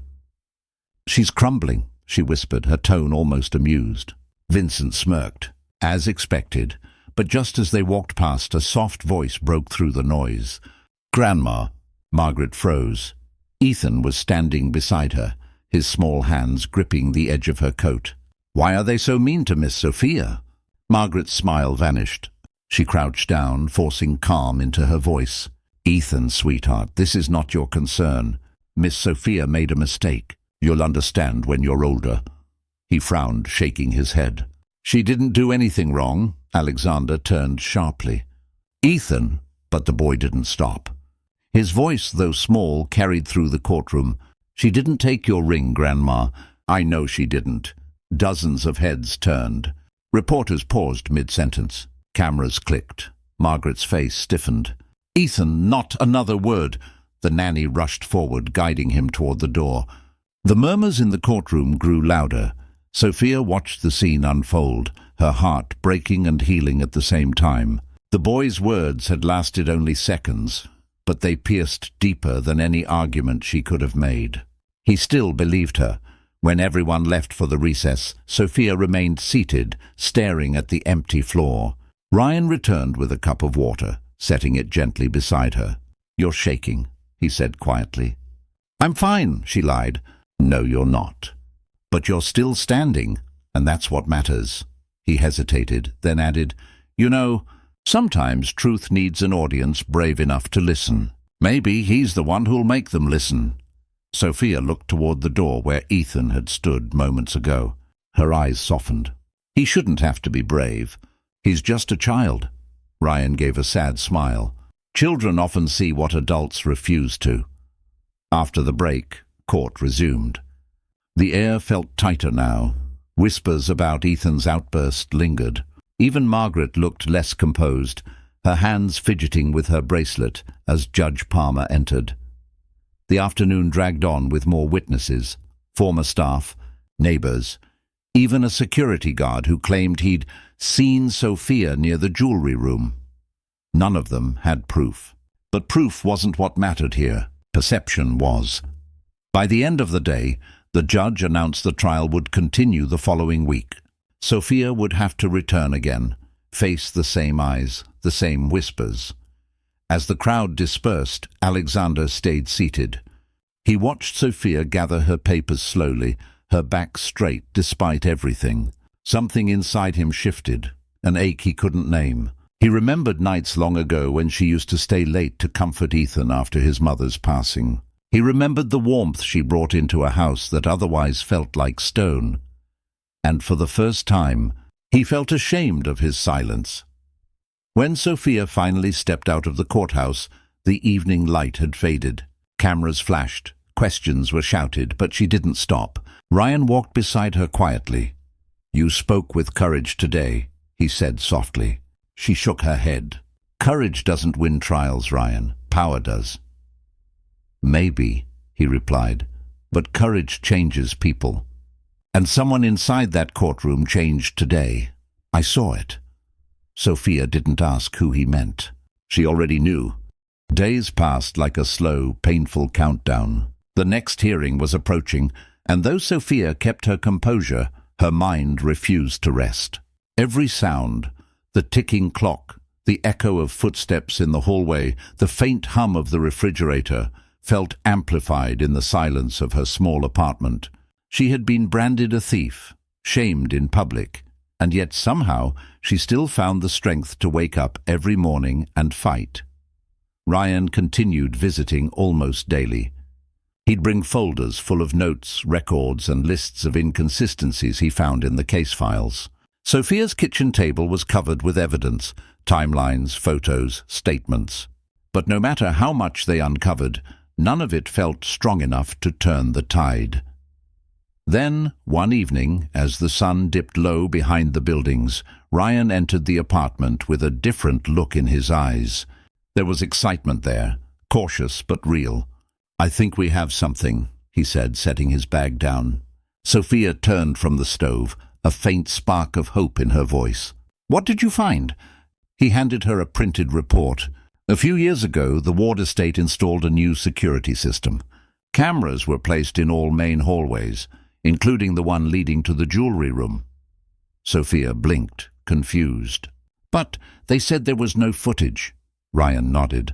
"She's crumbling," she whispered, her tone almost amused. Vincent smirked, as expected, but just as they walked past, a soft voice broke through the noise. "Grandma." Margaret froze. Ethan was standing beside her, his small hands gripping the edge of her coat. "Why are they so mean to Miss Sophia?" Margaret's smile vanished. She crouched down, forcing calm into her voice. "Ethan, sweetheart, this is not your concern. Miss Sophia made a mistake. You'll understand when you're older." He frowned, shaking his head. "She didn't do anything wrong." Alexander turned sharply. "Ethan," but the boy didn't stop. His voice, though small, carried through the courtroom. "She didn't take your ring, Grandma." "I know she didn't." Dozens of heads turned. Reporters paused mid-sentence. Cameras clicked. Margaret's face stiffened. "Ethan, not another word!" The nanny rushed forward, guiding him toward the door. The murmurs in the courtroom grew louder. Sophia watched the scene unfold, her heart breaking and healing at the same time. The boy's words had lasted only seconds, but they pierced deeper than any argument she could have made. He still believed her. When everyone left for the recess, Sophia remained seated, staring at the empty floor. Ryan returned with a cup of water, setting it gently beside her. "You're shaking," he said quietly. "I'm fine," she lied. "No, you're not. But you're still standing, and that's what matters." He hesitated, then added, "You know, sometimes truth needs an audience brave enough to listen." Maybe he's the one who'll make them listen. Sophia looked toward the door where Ethan had stood moments ago. Her eyes softened. He shouldn't have to be brave. He's just a child. Ryan gave a sad smile. Children often see what adults refuse to. After the break, court resumed. The air felt tighter now. Whispers about Ethan's outburst lingered. Even Margaret looked less composed, her hands fidgeting with her bracelet as Judge Palmer entered. The afternoon dragged on with more witnesses, former staff, neighbors, even a security guard who claimed he'd seen Sophia near the jewelry room. None of them had proof. But proof wasn't what mattered here. Perception was. By the end of the day, the judge announced the trial would continue the following week. Sophia would have to return again, face the same eyes, the same whispers. As the crowd dispersed, Alexander stayed seated. He watched Sophia gather her papers slowly, her back straight despite everything. Something inside him shifted, an ache he couldn't name. He remembered nights long ago when she used to stay late to comfort Ethan after his mother's passing. He remembered the warmth she brought into a house that otherwise felt like stone. And for the first time, he felt ashamed of his silence. When Sophia finally stepped out of the courthouse, the evening light had faded. Cameras flashed, questions were shouted, but she didn't stop. Ryan walked beside her quietly. "You spoke with courage today," he said softly. She shook her head. "Courage doesn't win trials, Ryan. Power does." "Maybe," he replied, "but courage changes people. And someone inside that courtroom changed today. I saw it." Sophia didn't ask who he meant. She already knew. Days passed like a slow, painful countdown. The next hearing was approaching, and though Sophia kept her composure, her mind refused to rest. Every sound, the ticking clock, the echo of footsteps in the hallway, the faint hum of the refrigerator, felt amplified in the silence of her small apartment. She had been branded a thief, shamed in public, and yet somehow she still found the strength to wake up every morning and fight. Ryan continued visiting almost daily. He'd bring folders full of notes, records, and lists of inconsistencies he found in the case files. Sophia's kitchen table was covered with evidence, timelines, photos, statements. But no matter how much they uncovered, none of it felt strong enough to turn the tide. Then, one evening, as the sun dipped low behind the buildings, Ryan entered the apartment with a different look in his eyes. There was excitement there, cautious but real. "I think we have something," he said, setting his bag down. Sophia turned from the stove, a faint spark of hope in her voice. "What did you find?" He handed her a printed report. A few years ago, the Ward estate installed a new security system. Cameras were placed in all main hallways, including the one leading to the jewelry room. Sophia blinked, confused. "But they said there was no footage." Ryan nodded.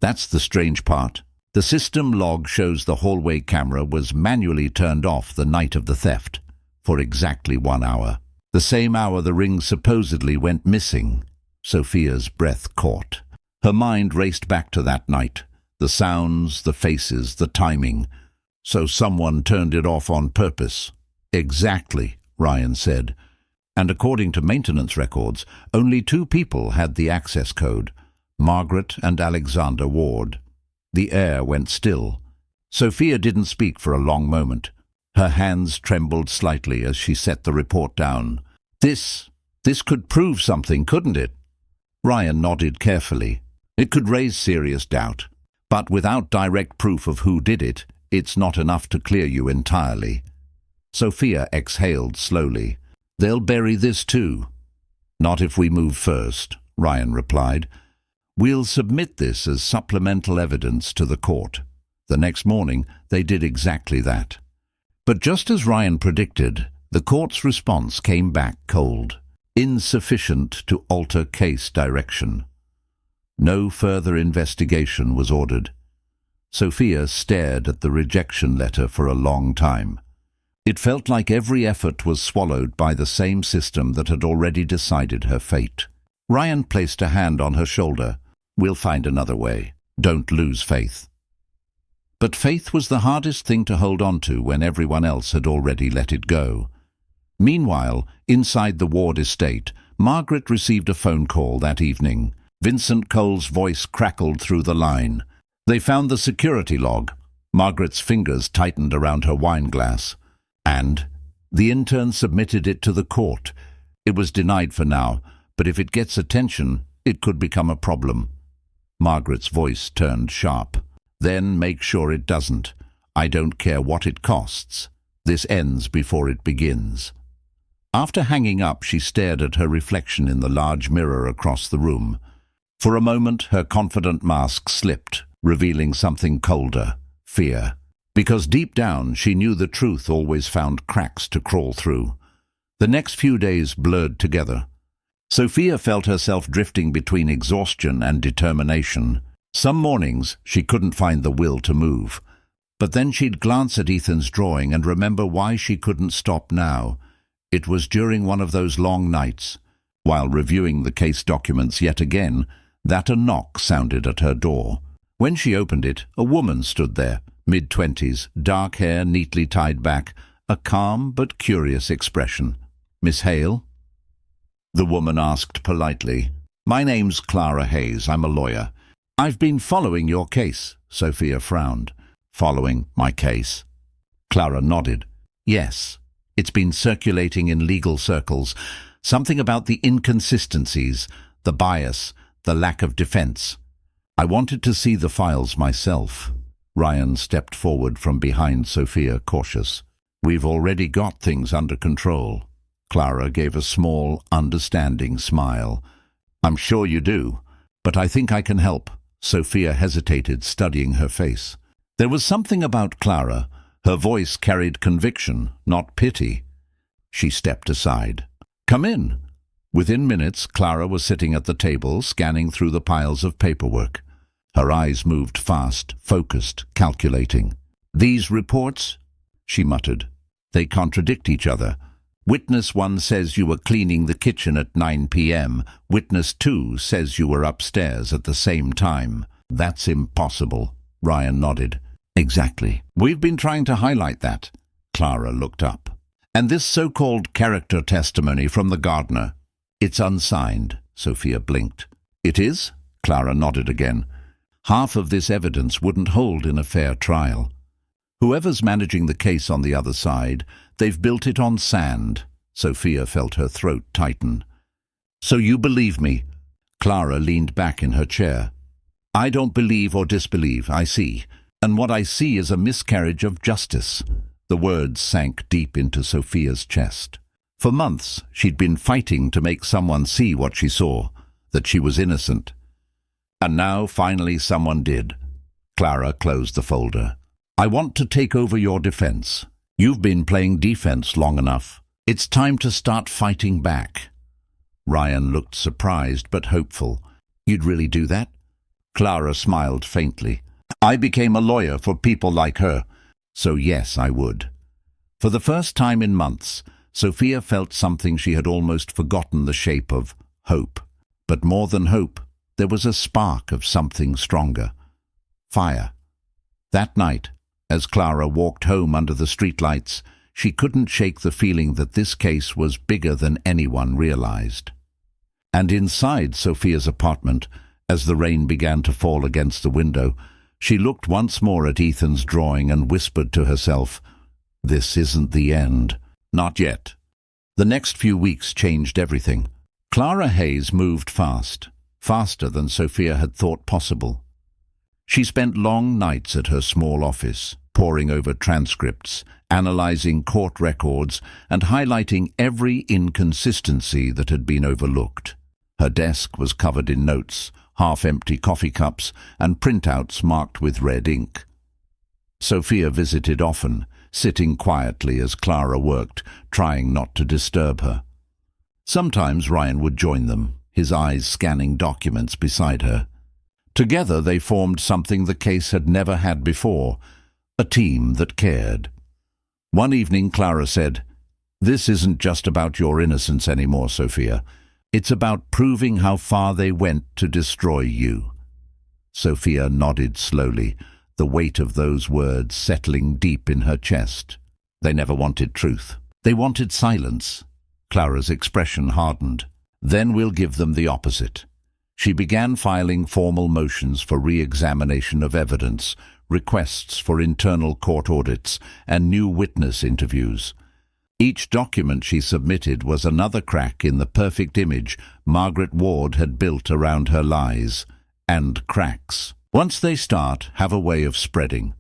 "That's the strange part. The system log shows the hallway camera was manually turned off the night of the theft, for exactly 1 hour. The same hour the ring supposedly went missing." Sophia's breath caught. Her mind raced back to that night. The sounds, the faces, the timing. "So someone turned it off on purpose." "Exactly," Ryan said. "And according to maintenance records, only 2 people had the access code, Margaret and Alexander Ward." The air went still. Sophia didn't speak for a long moment. Her hands trembled slightly as she set the report down. This could prove something, couldn't it?" Ryan nodded carefully. "It could raise serious doubt. But without direct proof of who did it, it's not enough to clear you entirely." Sophia exhaled slowly. "They'll bury this too." "Not if we move first," Ryan replied. "We'll submit this as supplemental evidence to the court." The next morning, they did exactly that. But just as Ryan predicted, the court's response came back cold, insufficient to alter case direction. No further investigation was ordered. Sophia stared at the rejection letter for a long time. It felt like every effort was swallowed by the same system that had already decided her fate. Ryan placed a hand on her shoulder. "We'll find another way." Don't lose faith. But faith was the hardest thing to hold on to when everyone else had already let it go. Meanwhile, inside the Ward estate, Margaret received a phone call that evening. Vincent Cole's voice crackled through the line. They found the security log. Margaret's fingers tightened around her wine glass. And the intern submitted it to the court. It was denied for now, but if it gets attention, it could become a problem. Margaret's voice turned sharp. Then make sure it doesn't. I don't care what it costs. This ends before it begins. After hanging up, she stared at her reflection in the large mirror across the room. For a moment, her confident mask slipped, revealing something colder, fear. Because deep down, she knew the truth always found cracks to crawl through. The next few days blurred together. Sophia felt herself drifting between exhaustion and determination. Some mornings, she couldn't find the will to move. But then she'd glance at Ethan's drawing and remember why she couldn't stop now. It was during one of those long nights, while reviewing the case documents yet again, that a knock sounded at her door. When she opened it, a woman stood there, mid-20s, dark hair neatly tied back, a calm but curious expression. "Miss Hale?" The woman asked politely. "My name's Clara Hayes. I'm a lawyer. I've been following your case." Sophia frowned. "Following my case?" Clara nodded. "Yes. It's been circulating in legal circles. Something about the inconsistencies, the bias, the lack of defense. I wanted to see the files myself." Ryan stepped forward from behind Sophia, cautious. "We've already got things under control." Clara gave a small, understanding smile. "I'm sure you do, but I think I can help." Sophia hesitated, studying her face. There was something about Clara. Her voice carried conviction, not pity. She stepped aside. "Come in." Within minutes, Clara was sitting at the table, scanning through the piles of paperwork. Her eyes moved fast, focused, calculating. "These reports?" she muttered. "They contradict each other. Witness 1 says you were cleaning the kitchen at 9 p.m. Witness 2 says you were upstairs at the same time." "That's impossible." Ryan nodded. "Exactly. We've been trying to highlight that." Clara looked up. "And this so-called character testimony from the gardener? It's unsigned." Sophia blinked. "It is?" Clara nodded again. "Half of this evidence wouldn't hold in a fair trial. Whoever's managing the case on the other side, they've built it on sand." Sophia felt her throat tighten. "So you believe me?" Clara leaned back in her chair. "I don't believe or disbelieve, I see. And what I see is a miscarriage of justice." The words sank deep into Sophia's chest. For months, she'd been fighting to make someone see what she saw, that she was innocent. And now, finally, someone did. Clara closed the folder. "I want to take over your defense. You've been playing defense long enough. It's time to start fighting back." Ryan looked surprised but hopeful. "You'd really do that?" Clara smiled faintly. "I became a lawyer for people like her, so yes, I would." For the first time in months, Sophia felt something she had almost forgotten the shape of: hope. But more than hope, there was a spark of something stronger. Fire. That night, as Clara walked home under the streetlights, she couldn't shake the feeling that this case was bigger than anyone realized. And inside Sophia's apartment, as the rain began to fall against the window, she looked once more at Ethan's drawing and whispered to herself, "This isn't the end. Not yet." The next few weeks changed everything. Clara Hayes moved fast, faster than Sophia had thought possible. She spent long nights at her small office, poring over transcripts, analyzing court records, and highlighting every inconsistency that had been overlooked. Her desk was covered in notes, half-empty coffee cups, and printouts marked with red ink. Sophia visited often, sitting quietly as Clara worked, trying not to disturb her. Sometimes Ryan would join them, his eyes scanning documents beside her. Together they formed something the case had never had before, a team that cared. One evening Clara said, "This isn't just about your innocence anymore, Sophia. It's about proving how far they went to destroy you." Sophia nodded slowly, the weight of those words settling deep in her chest. They never wanted truth. They wanted silence. Clara's expression hardened. Then we'll give them the opposite. She began filing formal motions for re-examination of evidence, requests for internal court audits, and new witness interviews. Each document she submitted was another crack in the perfect image Margaret Ward had built around her lies. And cracks, once they start, have a way of spreading.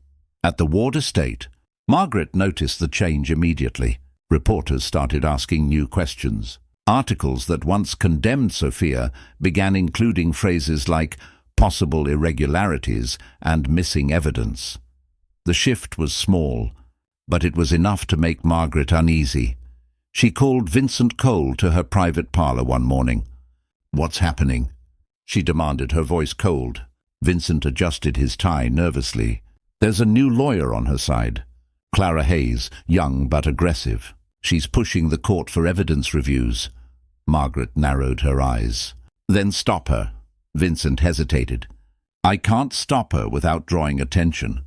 At the Ward estate, Margaret noticed the change immediately. Reporters started asking new questions. Articles that once condemned Sophia began including phrases like possible irregularities and missing evidence. The shift was small, but it was enough to make Margaret uneasy. She called Vincent Cole to her private parlour one morning. "What's happening?" she demanded, her voice cold. Vincent adjusted his tie nervously. "There's a new lawyer on her side. Clara Hayes, young but aggressive. She's pushing the court for evidence reviews." Margaret narrowed her eyes. "Then stop her." Vincent hesitated. "I can't stop her without drawing attention.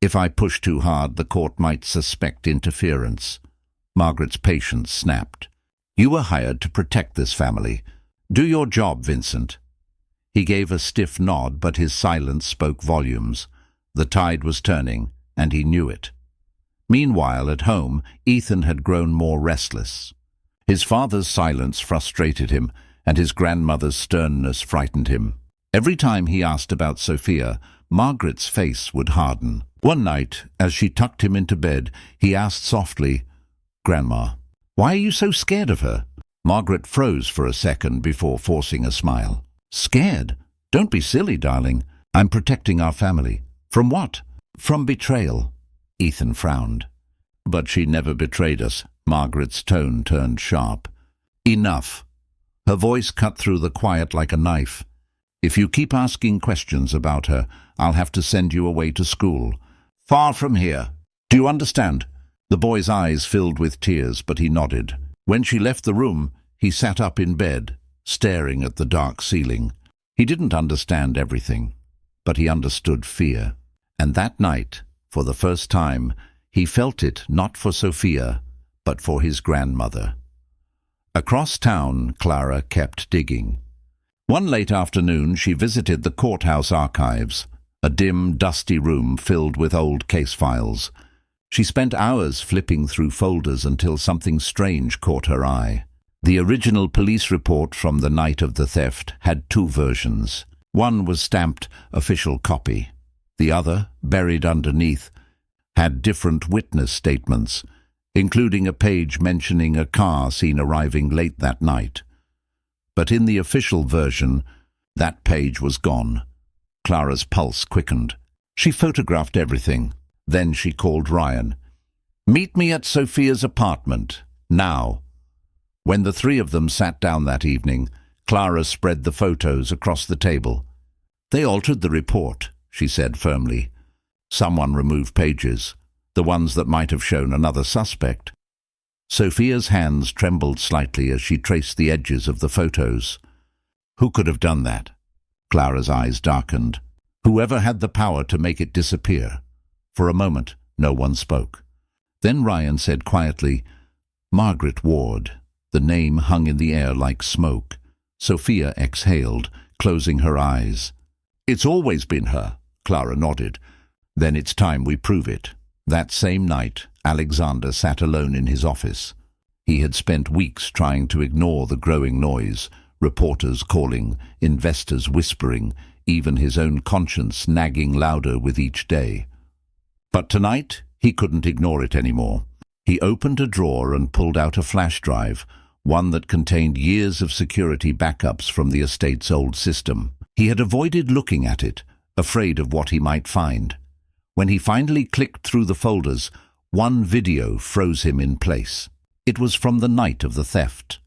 If I push too hard, the court might suspect interference." Margaret's patience snapped. "You were hired to protect this family. Do your job, Vincent." He gave a stiff nod, but his silence spoke volumes. The tide was turning, and he knew it. Meanwhile, at home, Ethan had grown more restless. His father's silence frustrated him, and his grandmother's sternness frightened him. Every time he asked about Sophia, Margaret's face would harden. One night, as she tucked him into bed, he asked softly, "Grandma, why are you so scared of her?" Margaret froze for a second before forcing a smile. "Scared? Don't be silly, darling. I'm protecting our family." "From what?" "From betrayal." Ethan frowned. "But she never betrayed us." Margaret's tone turned sharp. "Enough." Her voice cut through the quiet like a knife. "If you keep asking questions about her, I'll have to send you away to school. Far from here. Do you understand?" The boy's eyes filled with tears, but he nodded. When she left the room, he sat up in bed, staring at the dark ceiling. He didn't understand everything, but he understood fear. And that night, for the first time, he felt it not for Sophia, but for his grandmother. Across town, Clara kept digging. One late afternoon, she visited the courthouse archives, a dim, dusty room filled with old case files. She spent hours flipping through folders until something strange caught her eye. The original police report from the night of the theft had two versions. One was stamped official copy. The other, buried underneath, had different witness statements, including a page mentioning a car seen arriving late that night. But in the official version, that page was gone. Clara's pulse quickened. She photographed everything. Then she called Ryan. "Meet me at Sophia's apartment, now." When the three of them sat down that evening, Clara spread the photos across the table. "They altered the report," she said firmly. "Someone removed pages, the ones that might have shown another suspect." Sophia's hands trembled slightly as she traced the edges of the photos. Who could have done that? Clara's eyes darkened. Whoever had the power to make it disappear. For a moment, no one spoke. Then Ryan said quietly, "Margaret Ward." The name hung in the air like smoke. Sophia exhaled, closing her eyes. "It's always been her," Clara nodded. "Then it's time we prove it." That same night, Alexander sat alone in his office. He had spent weeks trying to ignore the growing noise, reporters calling, investors whispering, even his own conscience nagging louder with each day. But tonight, he couldn't ignore it anymore. He opened a drawer and pulled out a flash drive, one that contained years of security backups from the estate's old system. He had avoided looking at it, afraid of what he might find. When he finally clicked through the folders, one video froze him in place. It was from the night of the theft,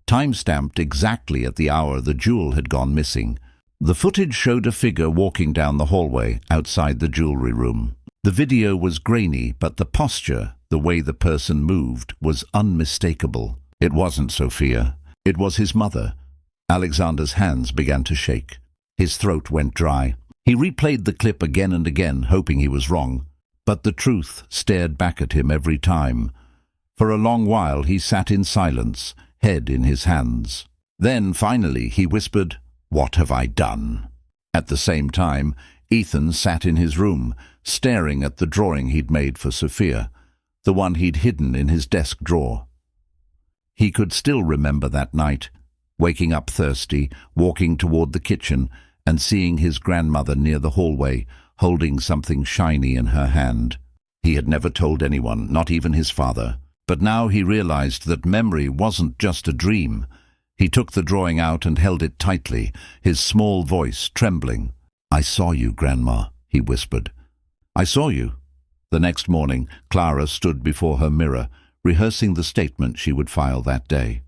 time-stamped exactly at the hour the jewel had gone missing. The footage showed a figure walking down the hallway outside the jewelry room. The video was grainy, but the posture, the way the person moved, was unmistakable. It wasn't Sophia. It was his mother. Alexander's hands began to shake. His throat went dry. He replayed the clip again and again, hoping he was wrong, but the truth stared back at him every time. For a long while he sat in silence, head in his hands. Then, finally, he whispered, "What have I done?" At the same time, Ethan sat in his room, staring at the drawing he'd made for Sophia, the one he'd hidden in his desk drawer. He could still remember that night, waking up thirsty, walking toward the kitchen, and seeing his grandmother near the hallway, holding something shiny in her hand. He had never told anyone, not even his father. But now he realized that memory wasn't just a dream. He took the drawing out and held it tightly, his small voice trembling. "I saw you, Grandma," he whispered. "I saw you." The next morning, Clara stood before her mirror, rehearsing the statement she would file that day.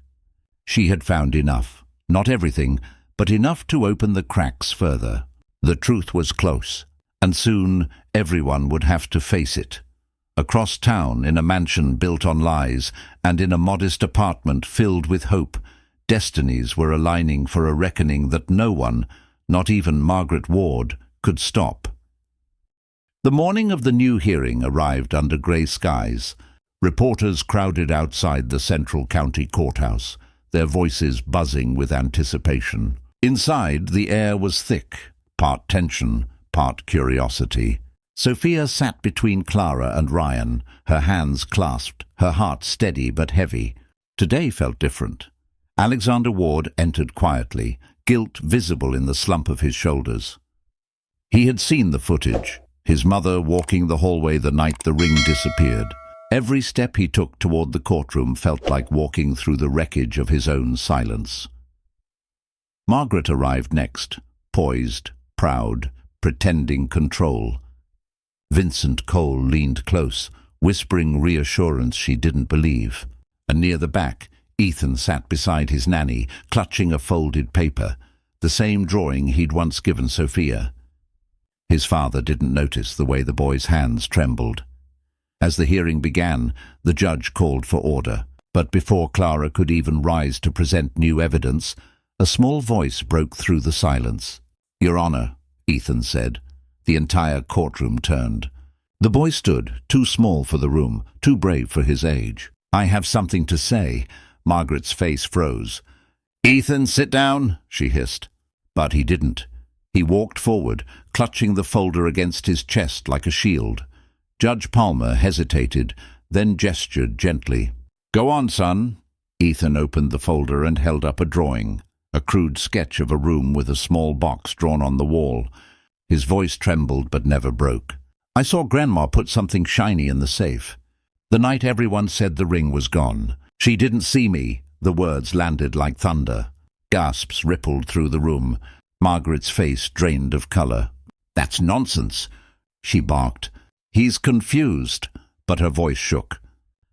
She had found enough. Not everything, but enough to open the cracks further. The truth was close, and soon everyone would have to face it. Across town, in a mansion built on lies, and in a modest apartment filled with hope, destinies were aligning for a reckoning that no one, not even Margaret Ward, could stop. The morning of the new hearing arrived under grey skies. Reporters crowded outside the central county courthouse, their voices buzzing with anticipation. Inside, the air was thick, part tension, part curiosity. Sophia sat between Clara and Ryan, her hands clasped, her heart steady but heavy. Today felt different. Alexander Ward entered quietly, guilt visible in the slump of his shoulders. He had seen the footage, his mother walking the hallway the night the ring disappeared. Every step he took toward the courtroom felt like walking through the wreckage of his own silence. Margaret arrived next, poised, proud, pretending control. Vincent Cole leaned close, whispering reassurance she didn't believe. And near the back, Ethan sat beside his nanny, clutching a folded paper, the same drawing he'd once given Sophia. His father didn't notice the way the boy's hands trembled. As the hearing began, the judge called for order, but before Clara could even rise to present new evidence, a small voice broke through the silence. "Your Honor," Ethan said. The entire courtroom turned. The boy stood, too small for the room, too brave for his age. "I have something to say." Margaret's face froze. "Ethan, sit down," she hissed. But he didn't. He walked forward, clutching the folder against his chest like a shield. Judge Palmer hesitated, then gestured gently. "Go on, son." Ethan opened the folder and held up a drawing, a crude sketch of a room with a small box drawn on the wall. His voice trembled but never broke. "I saw Grandma put something shiny in the safe. The night everyone said the ring was gone. She didn't see me." The words landed like thunder. Gasps rippled through the room. Margaret's face drained of color. "That's nonsense," she barked. "He's confused." But her voice shook.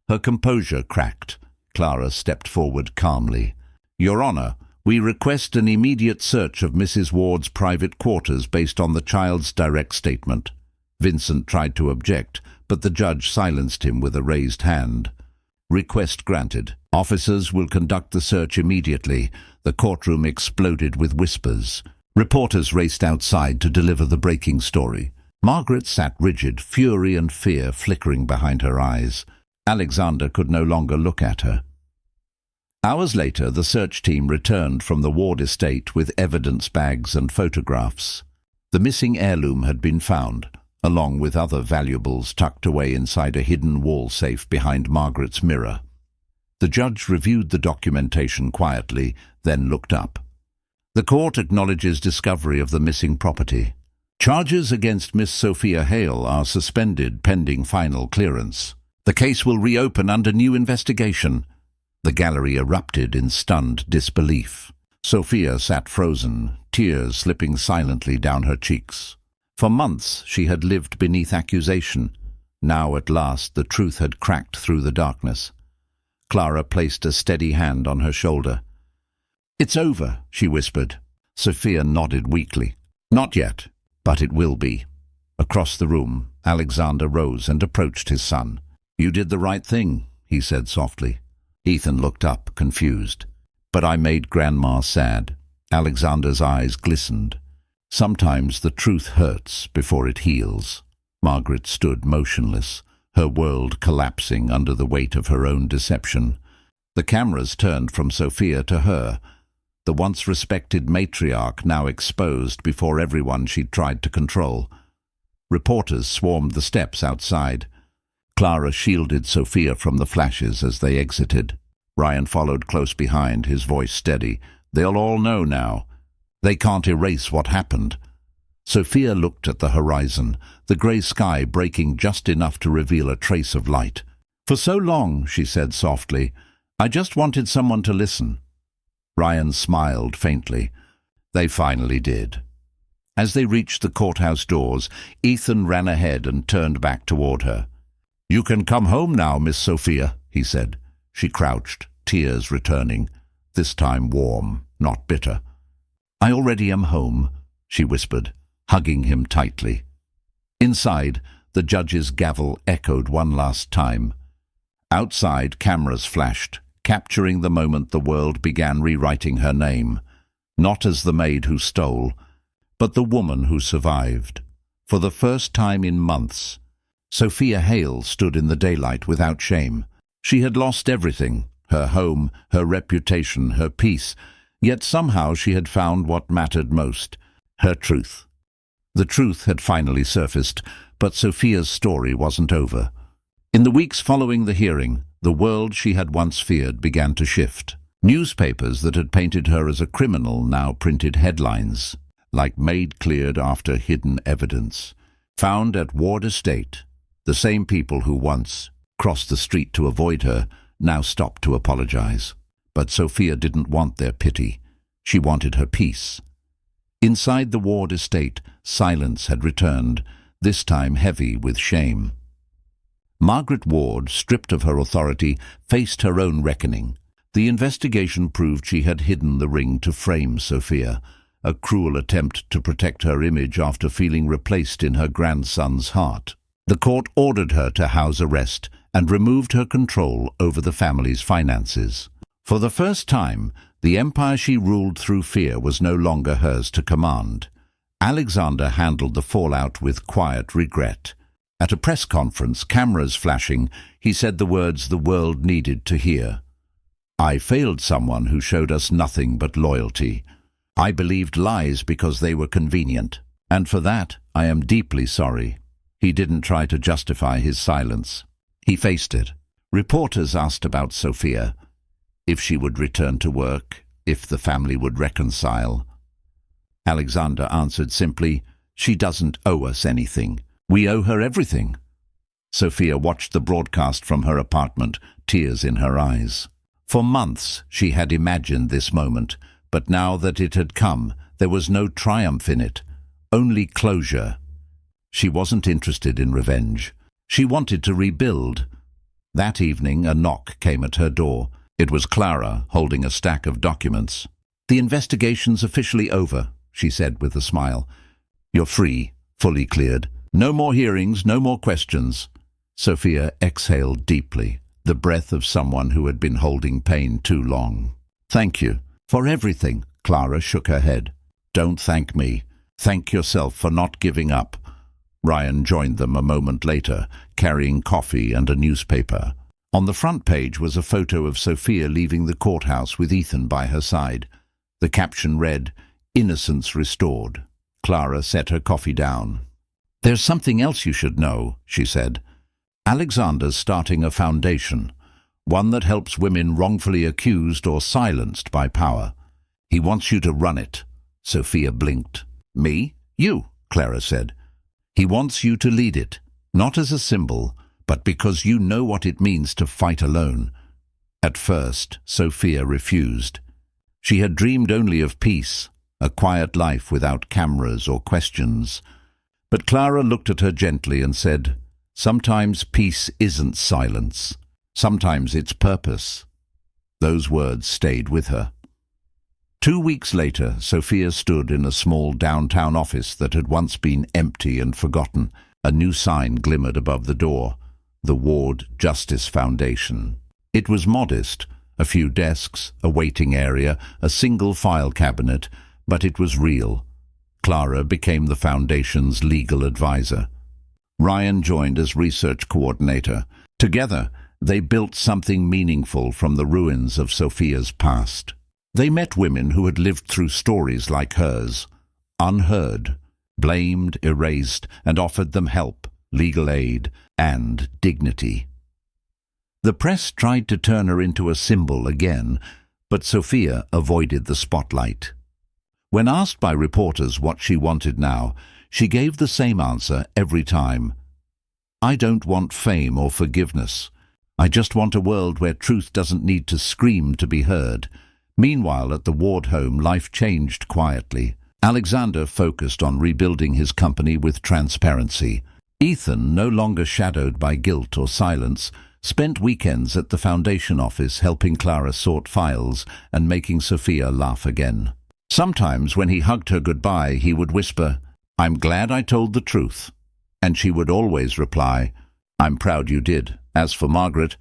Her composure cracked. Clara stepped forward calmly. "Your Honor, we request an immediate search of Mrs. Ward's private quarters based on the child's direct statement." Vincent tried to object, but the judge silenced him with a raised hand. "Request granted. Officers will conduct the search immediately." The courtroom exploded with whispers. Reporters raced outside to deliver the breaking story. Margaret sat rigid, fury and fear flickering behind her eyes. Alexander could no longer look at her. Hours later, the search team returned from the Ward estate with evidence bags and photographs. The missing heirloom had been found, along with other valuables tucked away inside a hidden wall safe behind Margaret's mirror. The judge reviewed the documentation quietly, then looked up. "The court acknowledges discovery of the missing property. Charges against Miss Sophia Hale are suspended pending final clearance. The case will reopen under new investigation." The gallery erupted in stunned disbelief. Sophia sat frozen, tears slipping silently down her cheeks. For months she had lived beneath accusation. Now at last the truth had cracked through the darkness. Clara placed a steady hand on her shoulder. "It's over," she whispered. Sophia nodded weakly. "Not yet, but it will be." Across the room, Alexander rose and approached his son. "You did the right thing," he said softly. Ethan looked up, confused. "But I made Grandma sad." Alexander's eyes glistened. Sometimes the truth hurts before it heals. Margaret stood motionless, her world collapsing under the weight of her own deception. The cameras turned from Sophia to her, the once respected matriarch now exposed before everyone she'd tried to control. Reporters swarmed the steps outside. Clara shielded Sophia from the flashes as they exited. Ryan followed close behind, his voice steady. They'll all know now. They can't erase what happened. Sophia looked at the horizon, the grey sky breaking just enough to reveal a trace of light. For so long, she said softly, I just wanted someone to listen. Ryan smiled faintly. They finally did. As they reached the courthouse doors, Ethan ran ahead and turned back toward her. You can come home now, Miss Sophia, he said. She crouched, tears returning, this time warm, not bitter. I already am home, she whispered, hugging him tightly. Inside, the judge's gavel echoed one last time. Outside, cameras flashed, capturing the moment the world began rewriting her name, not as the maid who stole, but the woman who survived. For the first time in months, Sophia Hale stood in the daylight without shame. She had lost everything, her home, her reputation, her peace, yet somehow she had found what mattered most, her truth. The truth had finally surfaced, but Sophia's story wasn't over. In the weeks following the hearing, the world she had once feared began to shift. Newspapers that had painted her as a criminal now printed headlines, like Maid cleared after hidden evidence. Found at Ward Estate, the same people who once crossed the street to avoid her now stopped to apologize. But Sophia didn't want their pity. She wanted her peace. Inside the Ward Estate, silence had returned, this time heavy with shame. Margaret Ward, stripped of her authority, faced her own reckoning. The investigation proved she had hidden the ring to frame Sophia, a cruel attempt to protect her image after feeling replaced in her grandson's heart. The court ordered her to house arrest and removed her control over the family's finances. For the first time, the empire she ruled through fear was no longer hers to command. Alexander handled the fallout with quiet regret. At a press conference, cameras flashing, he said the words the world needed to hear. I failed someone who showed us nothing but loyalty. I believed lies because they were convenient, and for that I am deeply sorry. He didn't try to justify his silence. He faced it. Reporters asked about Sophia, if she would return to work, if the family would reconcile. Alexander answered simply, she doesn't owe us anything. We owe her everything. Sophia watched the broadcast from her apartment, tears in her eyes. For months she had imagined this moment, but now that it had come, there was no triumph in it, only closure. She wasn't interested in revenge. She wanted to rebuild. That evening, a knock came at her door. It was Clara, holding a stack of documents. The investigation's officially over, she said with a smile. You're free, fully cleared. No more hearings, no more questions. Sophia exhaled deeply, the breath of someone who had been holding pain too long. Thank you. For everything, Clara shook her head. Don't thank me. Thank yourself for not giving up. Ryan joined them a moment later, carrying coffee and a newspaper. On the front page was a photo of Sophia leaving the courthouse with Ethan by her side. The caption read, Innocence restored. Clara set her coffee down. There's something else you should know, she said. Alexander's starting a foundation, one that helps women wrongfully accused or silenced by power. He wants you to run it. Sophia blinked. Me? You, Clara said. He wants you to lead it, not as a symbol, but because you know what it means to fight alone. At first, Sophia refused. She had dreamed only of peace, a quiet life without cameras or questions. But Clara looked at her gently and said, sometimes peace isn't silence. Sometimes it's purpose. Those words stayed with her. 2 weeks later, Sophia stood in a small downtown office that had once been empty and forgotten. A new sign glimmered above the door, the Ward Justice Foundation. It was modest, a few desks, a waiting area, a single file cabinet, but it was real. Clara became the Foundation's legal advisor. Ryan joined as research coordinator. Together, they built something meaningful from the ruins of Sophia's past. They met women who had lived through stories like hers, unheard, blamed, erased, and offered them help, legal aid, and dignity. The press tried to turn her into a symbol again, but Sophia avoided the spotlight. When asked by reporters what she wanted now, she gave the same answer every time. "I don't want fame or forgiveness. I just want a world where truth doesn't need to scream to be heard." Meanwhile, at the ward home, life changed quietly. Alexander focused on rebuilding his company with transparency. Ethan, no longer shadowed by guilt or silence, spent weekends at the Foundation office helping Clara sort files and making Sophia laugh again. Sometimes when he hugged her goodbye, he would whisper, "I'm glad I told the truth." And she would always reply, "I'm proud you did." As for Margaret,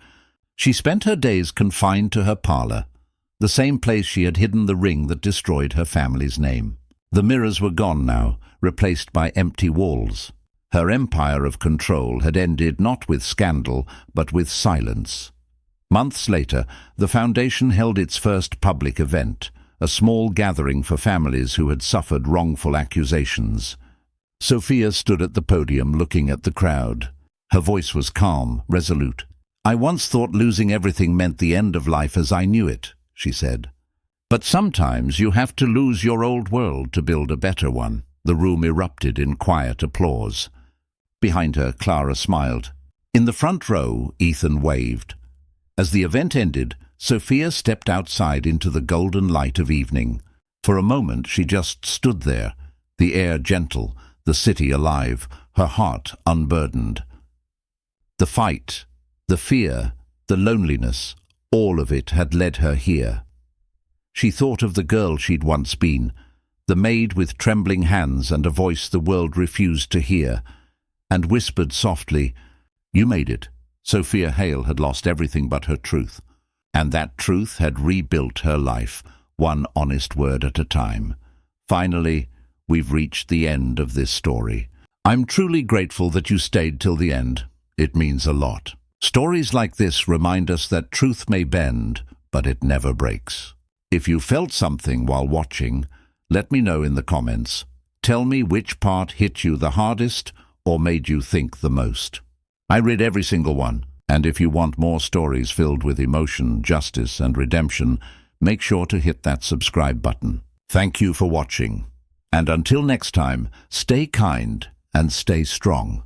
she spent her days confined to her parlour, the same place she had hidden the ring that destroyed her family's name. The mirrors were gone now, replaced by empty walls. Her empire of control had ended not with scandal, but with silence. Months later, the Foundation held its first public event, a small gathering for families who had suffered wrongful accusations. Sophia stood at the podium looking at the crowd. Her voice was calm, resolute. "I once thought losing everything meant the end of life as I knew it," she said. "But sometimes you have to lose your old world to build a better one." The room erupted in quiet applause. Behind her, Clara smiled. In the front row, Ethan waved. As the event ended, Sophia stepped outside into the golden light of evening. For a moment she just stood there, the air gentle, the city alive, her heart unburdened. The fight, the fear, the loneliness, all of it had led her here. She thought of the girl she'd once been, the maid with trembling hands and a voice the world refused to hear, and whispered softly, "You made it." Sophia Hale had lost everything but her truth, and that truth had rebuilt her life, one honest word at a time. Finally, we've reached the end of this story. I'm truly grateful that you stayed till the end. It means a lot. Stories like this remind us that truth may bend, but it never breaks. If you felt something while watching, let me know in the comments. Tell me which part hit you the hardest or made you think the most. I read every single one, and if you want more stories filled with emotion, justice, and redemption, make sure to hit that subscribe button. Thank you for watching, and until next time, stay kind and stay strong.